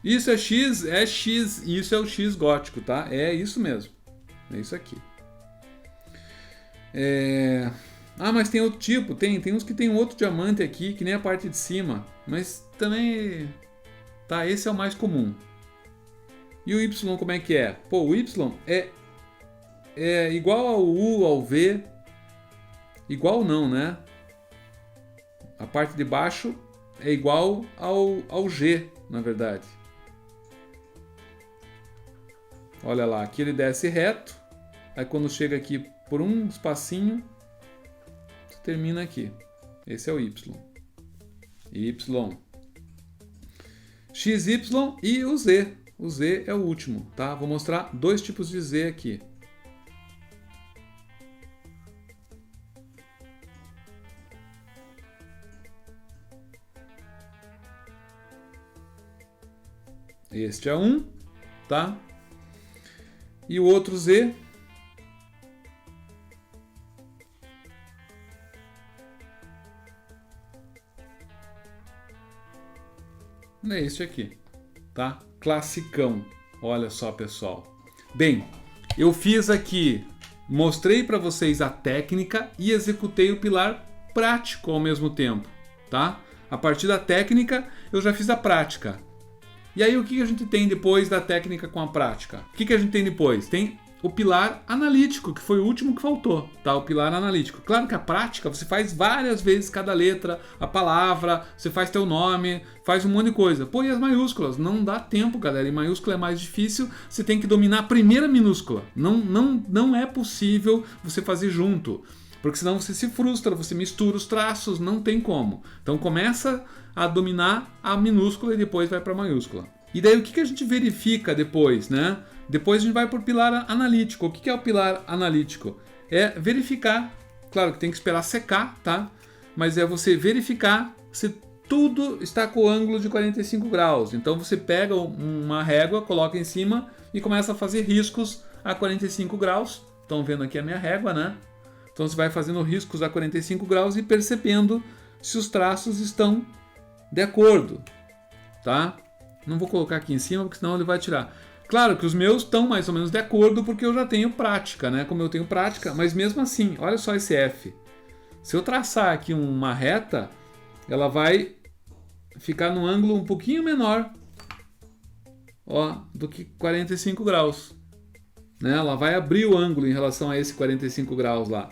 Isso é X, isso é o X gótico, tá? É isso mesmo. É isso aqui. Mas tem outro tipo, tem uns que tem um outro diamante aqui, que nem a parte de cima. Mas também... Tá, esse é o mais comum. E o Y como é que é? Pô, o Y é igual ao U, ao V. Igual não, né? A parte de baixo é igual ao G, na verdade. Olha lá, aqui ele desce reto. Aí quando chega aqui por um espacinho, termina aqui. Esse é o Y. Y. XY e o Z. O Z é o último, tá? Vou mostrar dois tipos de Z aqui. Este é um, tá? E o outro Z é este aqui, tá? Classicão. Olha só, pessoal. Bem, eu fiz aqui, mostrei para vocês a técnica e executei o pilar prático ao mesmo tempo, tá? A partir da técnica, eu já fiz a prática. E aí o que a gente tem depois da técnica com a prática? O que a gente tem depois? Tem o pilar analítico, que foi o último que faltou, tá? O pilar analítico. Claro que a prática você faz várias vezes cada letra, a palavra, você faz teu nome, faz um monte de coisa. Pô, e as maiúsculas? Não dá tempo, galera. E maiúscula é mais difícil, você tem que dominar a primeira minúscula. Não é possível você fazer junto. Porque senão você se frustra, você mistura os traços, não tem como. Então começa a dominar a minúscula e depois vai para a maiúscula. E daí o que a gente verifica depois, né? Depois a gente vai para o pilar analítico. O que é o pilar analítico? É verificar, claro que tem que esperar secar, tá? Mas é você verificar se tudo está com o ângulo de 45 graus. Então você pega uma régua, coloca em cima e começa a fazer riscos a 45 graus. Estão vendo aqui a minha régua, né? Então você vai fazendo riscos a 45 graus e percebendo se os traços estão de acordo, tá? Não vou colocar aqui em cima, porque senão ele vai tirar. Claro que os meus estão mais ou menos de acordo, porque eu já tenho prática, né? Como eu tenho prática, mas mesmo assim, olha só esse F. Se eu traçar aqui uma reta, ela vai ficar num ângulo um pouquinho menor, ó, do que 45 graus. Né? Ela vai abrir o ângulo em relação a esse 45 graus lá.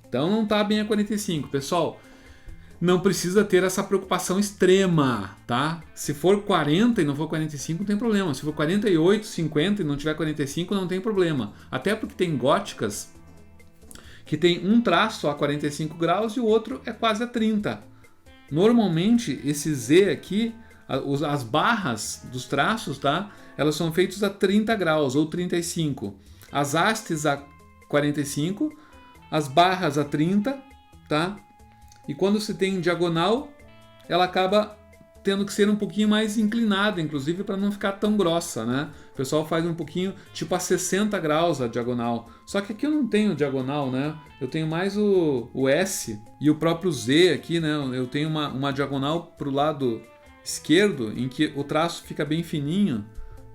Então não está bem a 45. Pessoal, não precisa ter essa preocupação extrema, tá? Se for 40 e não for 45, não tem problema. Se for 48, 50 e não tiver 45, não tem problema. Até porque tem góticas que tem um traço a 45 graus e o outro é quase a 30. Normalmente, esse Z aqui, As barras dos traços, tá? Elas são feitas a 30 graus ou 35. As hastes a 45, as barras a 30, tá? E quando se tem diagonal, ela acaba tendo que ser um pouquinho mais inclinada, inclusive para não ficar tão grossa, né? O pessoal faz um pouquinho, tipo a 60 graus a diagonal. Só que aqui eu não tenho diagonal, né? Eu tenho mais o S e o próprio Z aqui, né? Eu tenho uma diagonal para o lado esquerdo, em que o traço fica bem fininho,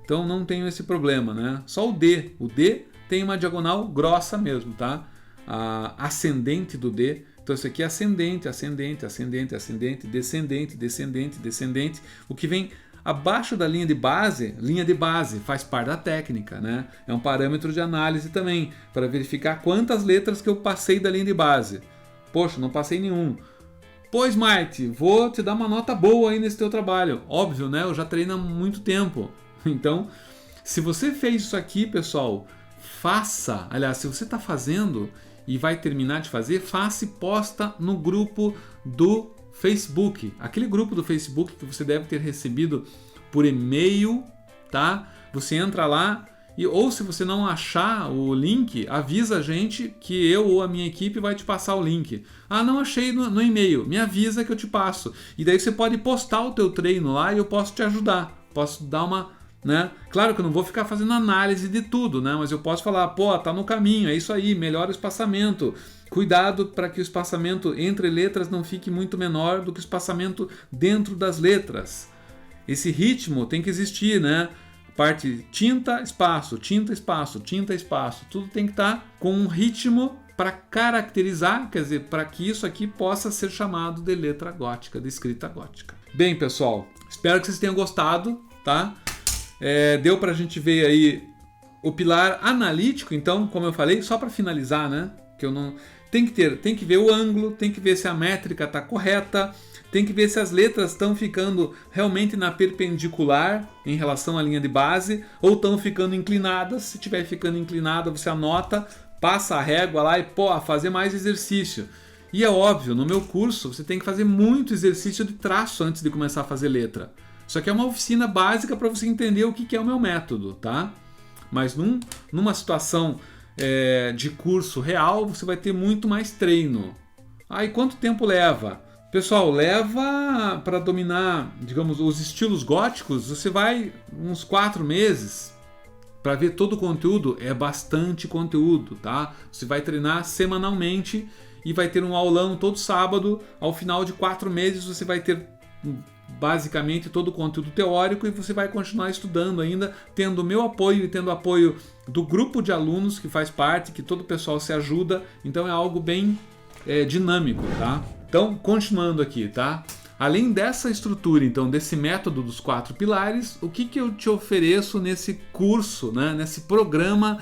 então não tenho esse problema, né? Só o D. O D tem uma diagonal grossa mesmo, tá? A ascendente do D. Então isso aqui é ascendente, ascendente, ascendente, ascendente, descendente, descendente, descendente. O que vem abaixo da linha de base faz parte da técnica, né? É um parâmetro de análise também, para verificar quantas letras que eu passei da linha de base. Poxa, não passei nenhum. Pois, Marte, vou te dar uma nota boa aí nesse teu trabalho. Óbvio, né? Eu já treino há muito tempo. Então, se você fez isso aqui, pessoal, faça. Aliás, se você está fazendo e vai terminar de fazer, faça e posta no grupo do Facebook. Aquele grupo do Facebook que você deve ter recebido por e-mail, tá? Você entra lá ou se você não achar o link, avisa a gente que eu ou a minha equipe vai te passar o link. Ah, não achei no e-mail, me avisa que eu te passo. E daí você pode postar o teu treino lá e eu posso te ajudar. Posso dar uma... né? Claro que eu não vou ficar fazendo análise de tudo, né? Mas eu posso falar, pô, tá no caminho, é isso aí, melhora o espaçamento. Cuidado para que o espaçamento entre letras não fique muito menor do que o espaçamento dentro das letras. Esse ritmo tem que existir, né? Parte tinta, espaço, tinta, espaço, tinta, espaço. Tudo tem que estar com um ritmo para caracterizar, quer dizer, para que isso aqui possa ser chamado de letra gótica, de escrita gótica. Bem, pessoal, espero que vocês tenham gostado, tá? Deu para a gente ver aí o pilar analítico, então, como eu falei, só para finalizar, né? Que eu não tem que ver o ângulo, tem que ver se a métrica está correta, tem que ver se as letras estão ficando realmente na perpendicular em relação à linha de base ou estão ficando inclinadas. Se estiver ficando inclinada, você anota, passa a régua lá e fazer mais exercício. E é óbvio, no meu curso você tem que fazer muito exercício de traço antes de começar a fazer letra. Isso aqui é uma oficina básica para você entender o que é o meu método, tá? Mas numa situação de curso real, você vai ter muito mais treino. E quanto tempo leva? Pessoal, leva para dominar, digamos, os estilos góticos, você vai uns 4 meses para ver todo o conteúdo. É bastante conteúdo, tá? Você vai treinar semanalmente e vai ter um aulão todo sábado. Ao final de 4 meses você vai ter basicamente todo o conteúdo teórico e você vai continuar estudando ainda, tendo o meu apoio e tendo o apoio do grupo de alunos que faz parte, que todo o pessoal se ajuda. Então é algo bem dinâmico, tá? Então, continuando aqui, tá? Além dessa estrutura, então, desse método dos 4 pilares, o que eu te ofereço nesse curso, né? Nesse programa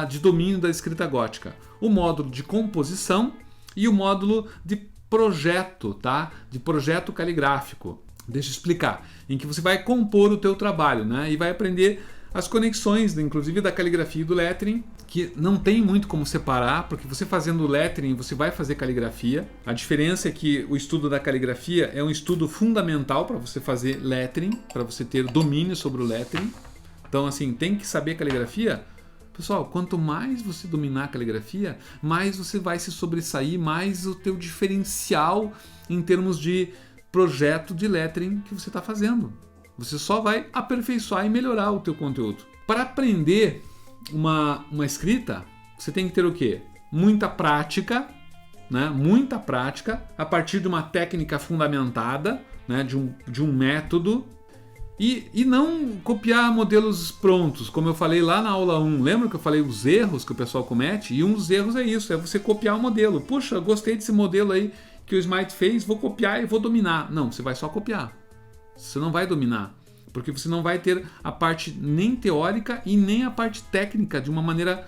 de domínio da escrita gótica? O módulo de composição e o módulo de projeto, tá? De projeto caligráfico. Deixa eu explicar. Em que você vai compor o teu trabalho, né? E vai aprender as conexões, inclusive da caligrafia e do lettering, que não tem muito como separar, porque você fazendo lettering, você vai fazer caligrafia. A diferença é que o estudo da caligrafia é um estudo fundamental para você fazer lettering, para você ter domínio sobre o lettering. Então, assim, tem que saber caligrafia. Pessoal, quanto mais você dominar a caligrafia, mais você vai se sobressair, mais o teu diferencial em termos de projeto de lettering que você está fazendo. Você só vai aperfeiçoar e melhorar o teu conteúdo. Para aprender uma escrita, você tem que ter o quê? Muita prática, né? Muita prática, a partir de uma técnica fundamentada, né? de um método, e não copiar modelos prontos, como eu falei lá na aula 1. Lembra que eu falei os erros que o pessoal comete? E um dos erros é isso, é você copiar o modelo. Puxa, gostei desse modelo aí que o Smite fez, vou copiar e vou dominar. Não, você vai só copiar. Você não vai dominar, porque você não vai ter a parte nem teórica e nem a parte técnica de uma maneira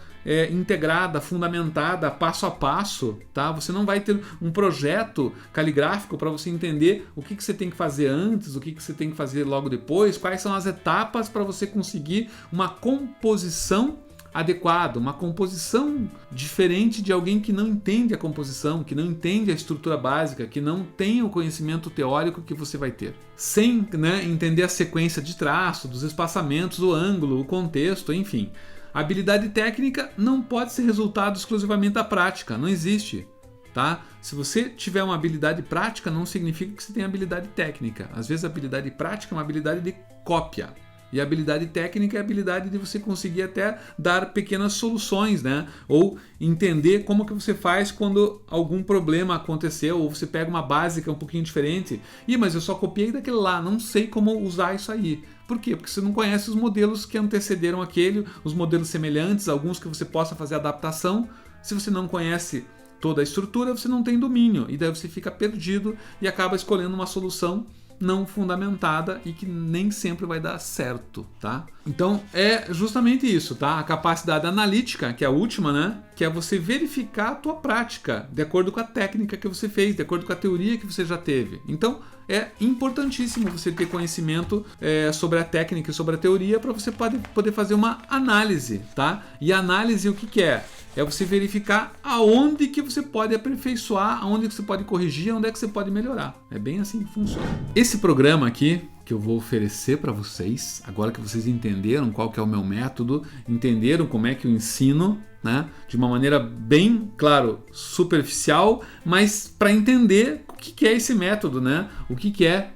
integrada, fundamentada, passo a passo, tá? Você não vai ter um projeto caligráfico para você entender o que você tem que fazer antes, o que você tem que fazer logo depois, quais são as etapas para você conseguir uma composição adequado, uma composição diferente de alguém que não entende a composição, que não entende a estrutura básica, que não tem o conhecimento teórico que você vai ter. Sem, né, entender a sequência de traço, dos espaçamentos, o ângulo, o contexto, enfim. A habilidade técnica não pode ser resultado exclusivamente da prática, não existe. Tá? Se você tiver uma habilidade prática, não significa que você tem habilidade técnica. Às vezes a habilidade prática é uma habilidade de cópia. E a habilidade técnica é a habilidade de você conseguir até dar pequenas soluções, né? Ou entender como que você faz quando algum problema aconteceu, ou você pega uma básica um pouquinho diferente. Mas eu só copiei daquele lá, não sei como usar isso aí. Por quê? Porque você não conhece os modelos que antecederam aquele, os modelos semelhantes, alguns que você possa fazer adaptação. Se você não conhece toda a estrutura, você não tem domínio, e daí você fica perdido e acaba escolhendo uma solução não fundamentada e que nem sempre vai dar certo, tá? Então é justamente isso, tá? A capacidade analítica, que é a última, né? Que é você verificar a tua prática de acordo com a técnica que você fez, de acordo com a teoria que você já teve. Então é importantíssimo você ter conhecimento sobre a técnica e sobre a teoria para você poder fazer uma análise, tá? E a análise o que é? É você verificar aonde que você pode aperfeiçoar, aonde que você pode corrigir, aonde é que você pode melhorar. É bem assim que funciona. Esse programa aqui que eu vou oferecer para vocês, agora que vocês entenderam qual que é o meu método, entenderam como é que eu ensino, né? De uma maneira bem, claro, superficial, mas para entender o que é esse método, né? O que é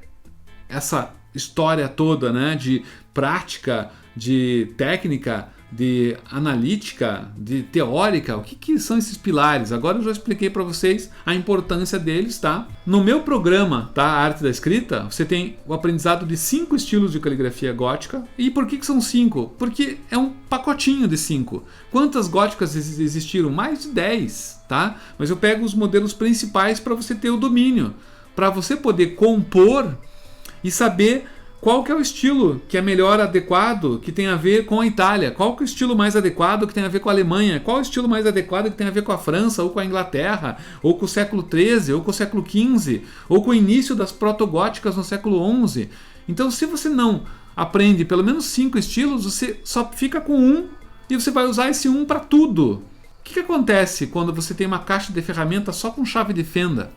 essa história toda, né? De prática, de técnica, de analítica, de teórica, o que são esses pilares? Agora eu já expliquei para vocês a importância deles, tá? No meu programa, tá? A Arte da Escrita, você tem o aprendizado de 5 estilos de caligrafia gótica. E por que são 5? Porque é um pacotinho de 5. Quantas góticas existiram? Mais de 10, tá? Mas eu pego os modelos principais para você ter o domínio, para você poder compor e saber qual que é o estilo que é melhor adequado, que tem a ver com a Itália? Qual que é o estilo mais adequado que tem a ver com a Alemanha? Qual é o estilo mais adequado que tem a ver com a França, ou com a Inglaterra, ou com o século XIII, ou com o século XV, ou com o início das protogóticas no século XI? Então, se você não aprende pelo menos 5 estilos, você só fica com um e você vai usar esse um para tudo. O que acontece quando você tem uma caixa de ferramentas só com chave de fenda?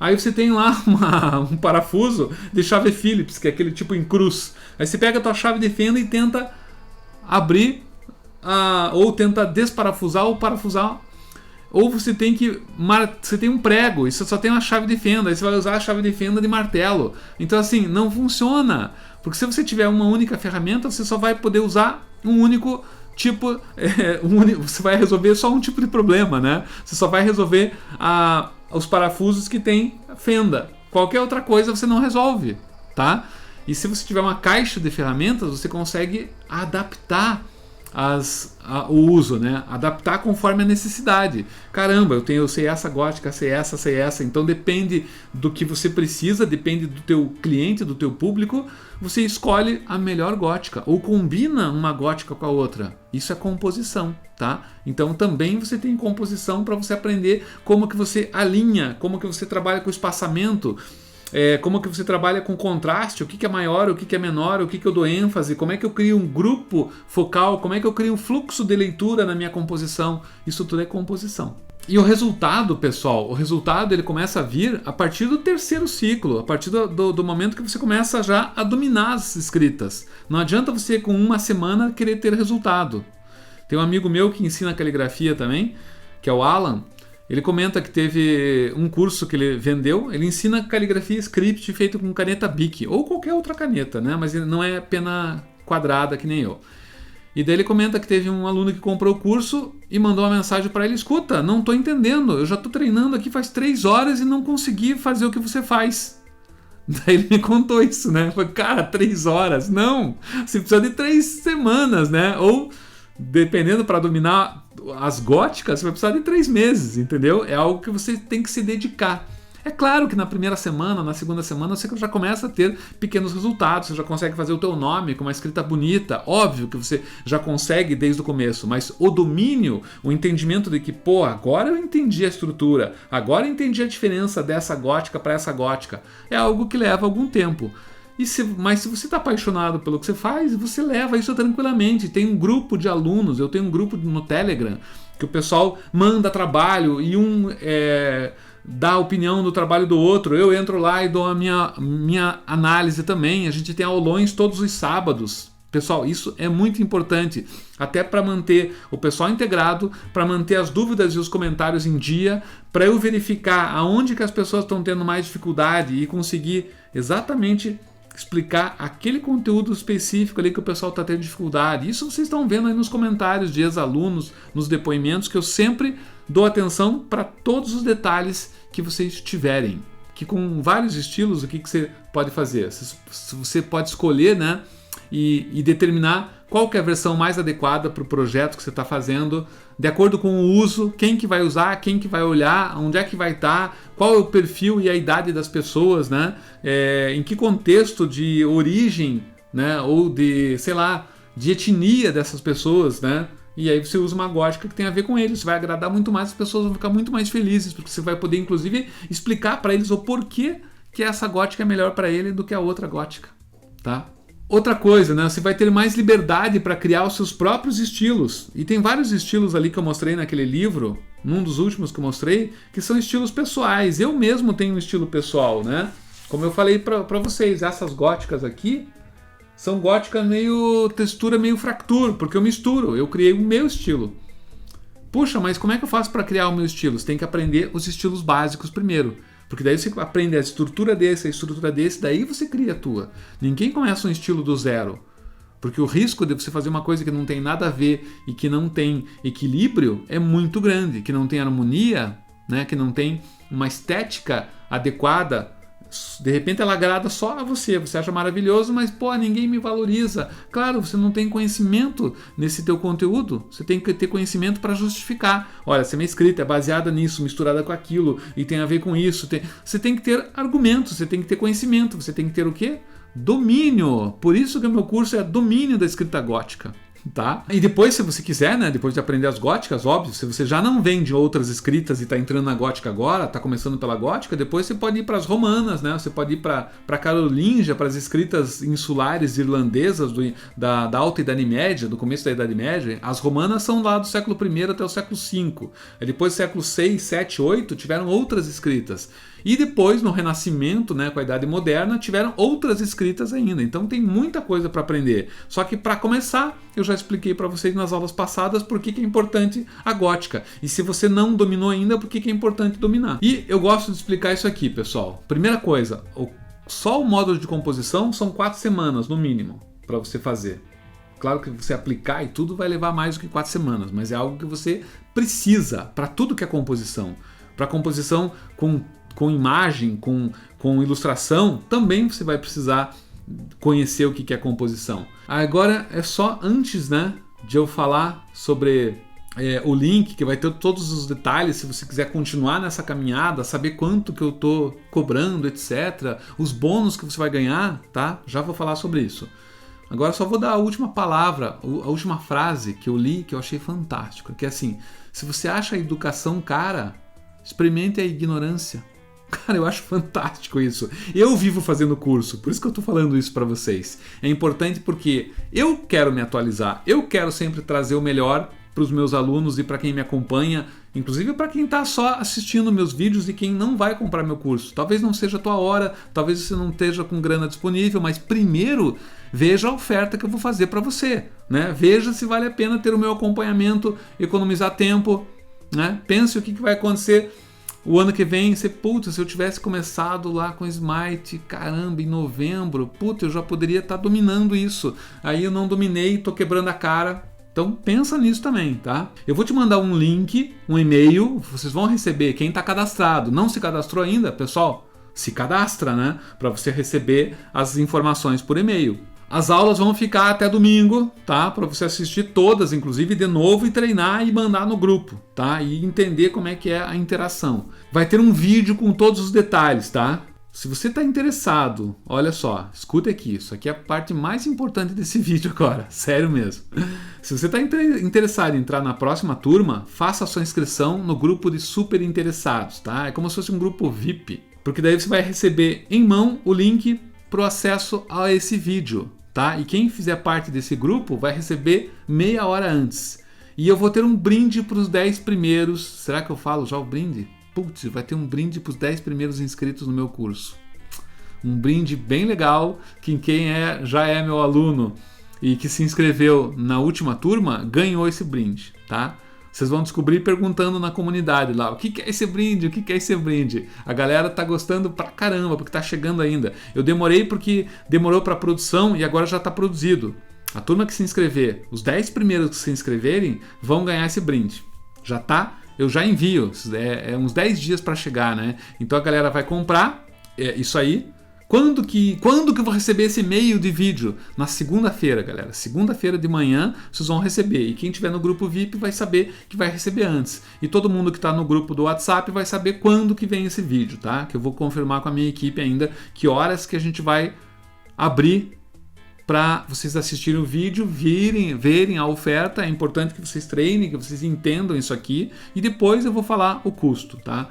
Aí você tem lá um parafuso de chave Phillips, que é aquele tipo em cruz. Aí você pega a tua chave de fenda e tenta abrir, ou tenta desparafusar ou parafusar. Ou você tem você tem um prego e você só tem uma chave de fenda. Aí você vai usar a chave de fenda de martelo. Então assim, não funciona. Porque se você tiver uma única ferramenta, você só vai poder usar um único tipo, você vai resolver só um tipo de problema, né? Você só vai resolver os parafusos que tem fenda. Qualquer outra coisa você não resolve, tá? E se você tiver uma caixa de ferramentas, você consegue adaptar o uso, né? Adaptar conforme a necessidade. Caramba, eu sei essa gótica, sei essa. Então depende do que você precisa, depende do teu cliente, do teu público. Você escolhe a melhor gótica ou combina uma gótica com a outra. Isso é composição, tá? Então também você tem composição para você aprender como que você alinha, como que você trabalha com espaçamento. Como que você trabalha com contraste, o que é maior, o que é menor, o que eu dou ênfase, como é que eu crio um grupo focal, como é que eu crio um fluxo de leitura na minha composição. Isso tudo é composição. E o resultado, pessoal, ele começa a vir a partir do 3º ciclo, a partir do momento que você começa já a dominar as escritas. Não adianta você com uma semana querer ter resultado. Tem um amigo meu que ensina caligrafia também, que é o Alan. Ele comenta que teve um curso que ele vendeu, ele ensina caligrafia script feito com caneta Bic, ou qualquer outra caneta, né? Mas ele não é pena quadrada que nem eu. E daí ele comenta que teve um aluno que comprou o curso e mandou uma mensagem para ele: escuta, não estou entendendo, eu já estou treinando aqui faz 3 horas e não consegui fazer o que você faz. Daí ele me contou isso, né? Falei, cara, 3 horas? Não, você precisa de 3 semanas, né? Ou dependendo, para dominar as góticas, você vai precisar de 3 meses, entendeu? É algo que você tem que se dedicar. É claro que na primeira semana, na segunda semana, você já começa a ter pequenos resultados, você já consegue fazer o teu nome com uma escrita bonita, óbvio que você já consegue desde o começo, mas o domínio, o entendimento de que, agora eu entendi a estrutura, agora eu entendi a diferença dessa gótica para essa gótica, é algo que leva algum tempo. Mas se você está apaixonado pelo que você faz, você leva isso tranquilamente. Tem um grupo de alunos, eu tenho um grupo no Telegram, que o pessoal manda trabalho e dá a opinião do trabalho do outro. Eu entro lá e dou a minha análise também. A gente tem aulões todos os sábados. Pessoal, isso é muito importante, até para manter o pessoal integrado, para manter as dúvidas e os comentários em dia, para eu verificar aonde que as pessoas estão tendo mais dificuldade e conseguir exatamente explicar aquele conteúdo específico ali que o pessoal está tendo dificuldade. Isso vocês estão vendo aí nos comentários de ex-alunos, nos depoimentos, que eu sempre dou atenção para todos os detalhes que vocês tiverem. Que com vários estilos, o que você pode fazer? Você pode escolher, né? E determinar qual que é a versão mais adequada para o projeto que você está fazendo, de acordo com o uso, quem que vai usar, quem que vai olhar, onde é que vai estar, qual é o perfil e a idade das pessoas, né? Em que contexto de origem, né? Ou de, sei lá, de etnia dessas pessoas, né? E aí você usa uma gótica que tem a ver com eles, vai agradar muito mais, as pessoas vão ficar muito mais felizes, porque você vai poder inclusive explicar para eles o porquê que essa gótica é melhor para ele do que a outra gótica, tá? Outra coisa, né? Você vai ter mais liberdade para criar os seus próprios estilos. E tem vários estilos ali que eu mostrei naquele livro, num dos últimos que eu mostrei, que são estilos pessoais. Eu mesmo tenho um estilo pessoal, né? Como eu falei para vocês, essas góticas aqui são góticas meio textura, meio fracture, porque eu misturo, eu criei o meu estilo. Puxa, mas como é que eu faço para criar o meu estilo? Você tem que aprender os estilos básicos primeiro. Porque daí você aprende a estrutura desse, daí você cria a tua. Ninguém começa um estilo do zero. Porque o risco de você fazer uma coisa que não tem nada a ver e que não tem equilíbrio é muito grande, que não tem harmonia, né? Que não tem uma estética adequada. De repente ela agrada só a você acha maravilhoso, mas pô, ninguém me valoriza. Claro, você não tem conhecimento nesse teu conteúdo, você tem que ter conhecimento para justificar. Olha, essa minha escrita é baseada nisso, misturada com aquilo, e tem a ver com isso. Você tem que ter argumentos, você tem que ter conhecimento, você tem que ter o quê? Domínio. Por isso que o meu curso é domínio da escrita gótica. Tá? E depois, se você quiser, né, depois de aprender as góticas, óbvio, se você já não vem de outras escritas e está entrando na gótica agora, está começando pela gótica, depois você pode ir para as romanas, né? Você pode ir para a carolíngia, para as escritas insulares irlandesas da Alta Idade Média, do começo da Idade Média. As romanas são lá do século I até o século V. E depois do século VI, VII, VIII tiveram outras escritas. E depois, no Renascimento, né, com a Idade Moderna, tiveram outras escritas ainda. Então tem muita coisa para aprender. Só que para começar, eu já expliquei para vocês nas aulas passadas por que é importante a gótica. E se você não dominou ainda, por que é importante dominar. E eu gosto de explicar isso aqui, pessoal. Primeira coisa, só o módulo de composição são 4 semanas, no mínimo, para você fazer. Claro que você aplicar e tudo vai levar mais do que 4 semanas, mas é algo que você precisa para tudo que é composição. Para composição com imagem, com ilustração, também você vai precisar conhecer o que é composição. Agora é só antes, né, de eu falar sobre o link, que vai ter todos os detalhes, se você quiser continuar nessa caminhada, saber quanto que eu estou cobrando, etc. Os bônus que você vai ganhar, tá? Já vou falar sobre isso. Agora só vou dar a última palavra, a última frase que eu li, que eu achei fantástico, que é assim: se você acha a educação cara, experimente a ignorância. Cara, eu acho fantástico isso. Eu vivo fazendo curso, por isso que eu estou falando isso para vocês. É importante porque eu quero me atualizar, eu quero sempre trazer o melhor para os meus alunos e para quem me acompanha, inclusive para quem está só assistindo meus vídeos e quem não vai comprar meu curso. Talvez não seja a tua hora, talvez você não esteja com grana disponível, mas primeiro veja a oferta que eu vou fazer para você, né? Veja se vale a pena ter o meu acompanhamento, economizar tempo, né? Pense o que vai acontecer o ano que vem. Se eu tivesse começado lá com Smite, caramba, em novembro, eu já poderia estar dominando isso. Aí eu não dominei, tô quebrando a cara. Então pensa nisso também, tá? Eu vou te mandar um link, um e-mail, vocês vão receber, quem está cadastrado. Não se cadastrou ainda, pessoal? Se cadastra, né? Para você receber as informações por e-mail. As aulas vão ficar até domingo, tá? Para você assistir todas, inclusive de novo, e treinar e mandar no grupo, tá? E entender como é que é a interação. Vai ter um vídeo com todos os detalhes, tá? Se você está interessado, olha só, escuta aqui, isso aqui é a parte mais importante desse vídeo agora, sério mesmo. Se você está interessado em entrar na próxima turma, faça a sua inscrição no grupo de super interessados, tá? É como se fosse um grupo VIP, porque daí você vai receber em mão o link para o acesso a esse vídeo, tá? E quem fizer parte desse grupo vai receber meia hora antes. E eu vou ter um brinde para os 10 primeiros. Será que eu falo já o brinde? Putz, vai ter um brinde para os 10 primeiros inscritos no meu curso. Um brinde bem legal, que quem já é meu aluno e que se inscreveu na última turma, ganhou esse brinde, tá? Vocês vão descobrir perguntando na comunidade lá, o que é esse brinde, o que é esse brinde? A galera tá gostando pra caramba, porque tá chegando ainda. Eu demorei porque demorou pra produção e agora já tá produzido. A turma que se inscrever, os 10 primeiros que se inscreverem, vão ganhar esse brinde. Já tá, eu já envio, é uns 10 dias para chegar, né? Então a galera vai comprar isso aí. Quando que eu vou receber esse e-mail de vídeo? Na segunda-feira, galera. Segunda-feira de manhã vocês vão receber. E quem tiver no grupo VIP vai saber que vai receber antes. E todo mundo que está no grupo do WhatsApp vai saber quando que vem esse vídeo, tá? Que eu vou confirmar com a minha equipe ainda que horas que a gente vai abrir para vocês assistirem o vídeo, verem a oferta. É importante que vocês treinem, que vocês entendam isso aqui. E depois eu vou falar o custo, tá?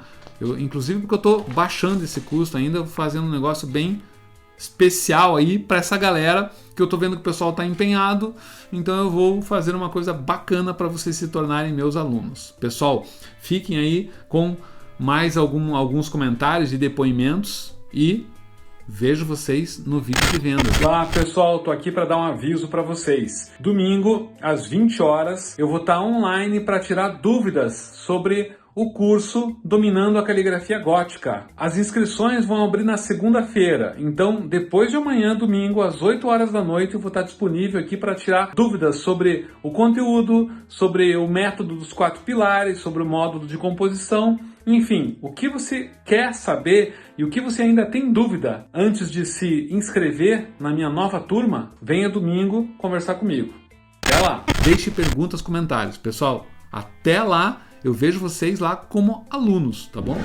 Inclusive porque eu estou baixando esse custo ainda, fazendo um negócio bem especial aí para essa galera, que eu estou vendo que o pessoal está empenhado, então eu vou fazer uma coisa bacana para vocês se tornarem meus alunos. Pessoal, fiquem aí com mais alguns comentários e depoimentos e vejo vocês no vídeo de venda. Olá pessoal, tô aqui para dar um aviso para vocês. Domingo, às 20 horas, eu vou estar online para tirar dúvidas sobre o curso Dominando a Caligrafia Gótica. As inscrições vão abrir na segunda-feira, então depois de amanhã, domingo, às 8 horas da noite, eu vou estar disponível aqui para tirar dúvidas sobre o conteúdo, sobre o método dos 4 pilares, sobre o módulo de composição, enfim, o que você quer saber e o que você ainda tem dúvida antes de se inscrever na minha nova turma, venha domingo conversar comigo. Até lá! Deixe perguntas, comentários. Pessoal, até lá! Eu vejo vocês lá como alunos, tá bom?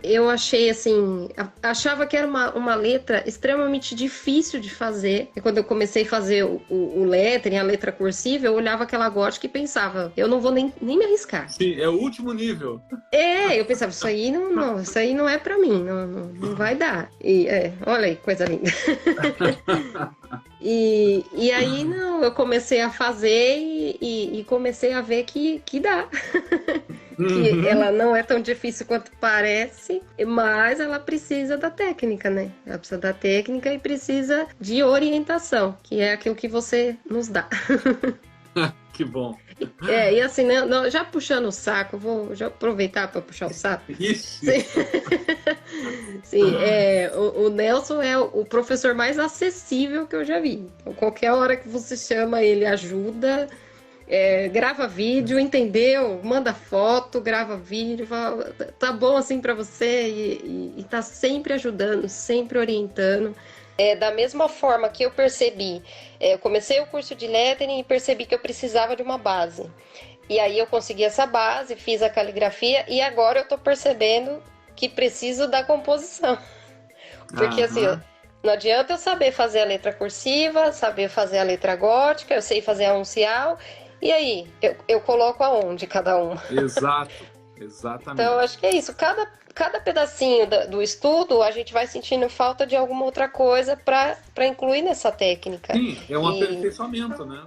Eu achei assim, achava que era uma letra extremamente difícil de fazer. E quando eu comecei a fazer o lettering, a letra cursiva, eu olhava aquela gótica e pensava, eu não vou nem me arriscar. Sim, é o último nível. Eu pensava, isso aí não é pra mim, não vai dar. E olha aí, coisa linda. E aí, eu comecei a fazer e comecei a ver que dá. Que ela não é tão difícil quanto parece, mas ela precisa da técnica, né? Ela precisa da técnica e precisa de orientação, que é aquilo que você nos dá. Que bom. E assim, né, já puxando o saco, vou já aproveitar para puxar o saco. Isso. Sim, o Nelson é o professor mais acessível que eu já vi. Então, qualquer hora que você chama, ele ajuda, grava vídeo, entendeu? Manda foto, grava vídeo, fala, tá bom assim para você e tá sempre ajudando, sempre orientando. Da mesma forma que eu percebi, eu comecei o curso de lettering e percebi que eu precisava de uma base. E aí eu consegui essa base, fiz a caligrafia e agora eu tô percebendo que preciso da composição. Porque assim, não adianta eu saber fazer a letra cursiva, saber fazer a letra gótica, eu sei fazer a uncial. E aí, eu coloco aonde cada uma? Exato, exatamente. Então, acho que é isso. Cada pedacinho do estudo, a gente vai sentindo falta de alguma outra coisa para incluir nessa técnica. Sim, é um aperfeiçoamento, né?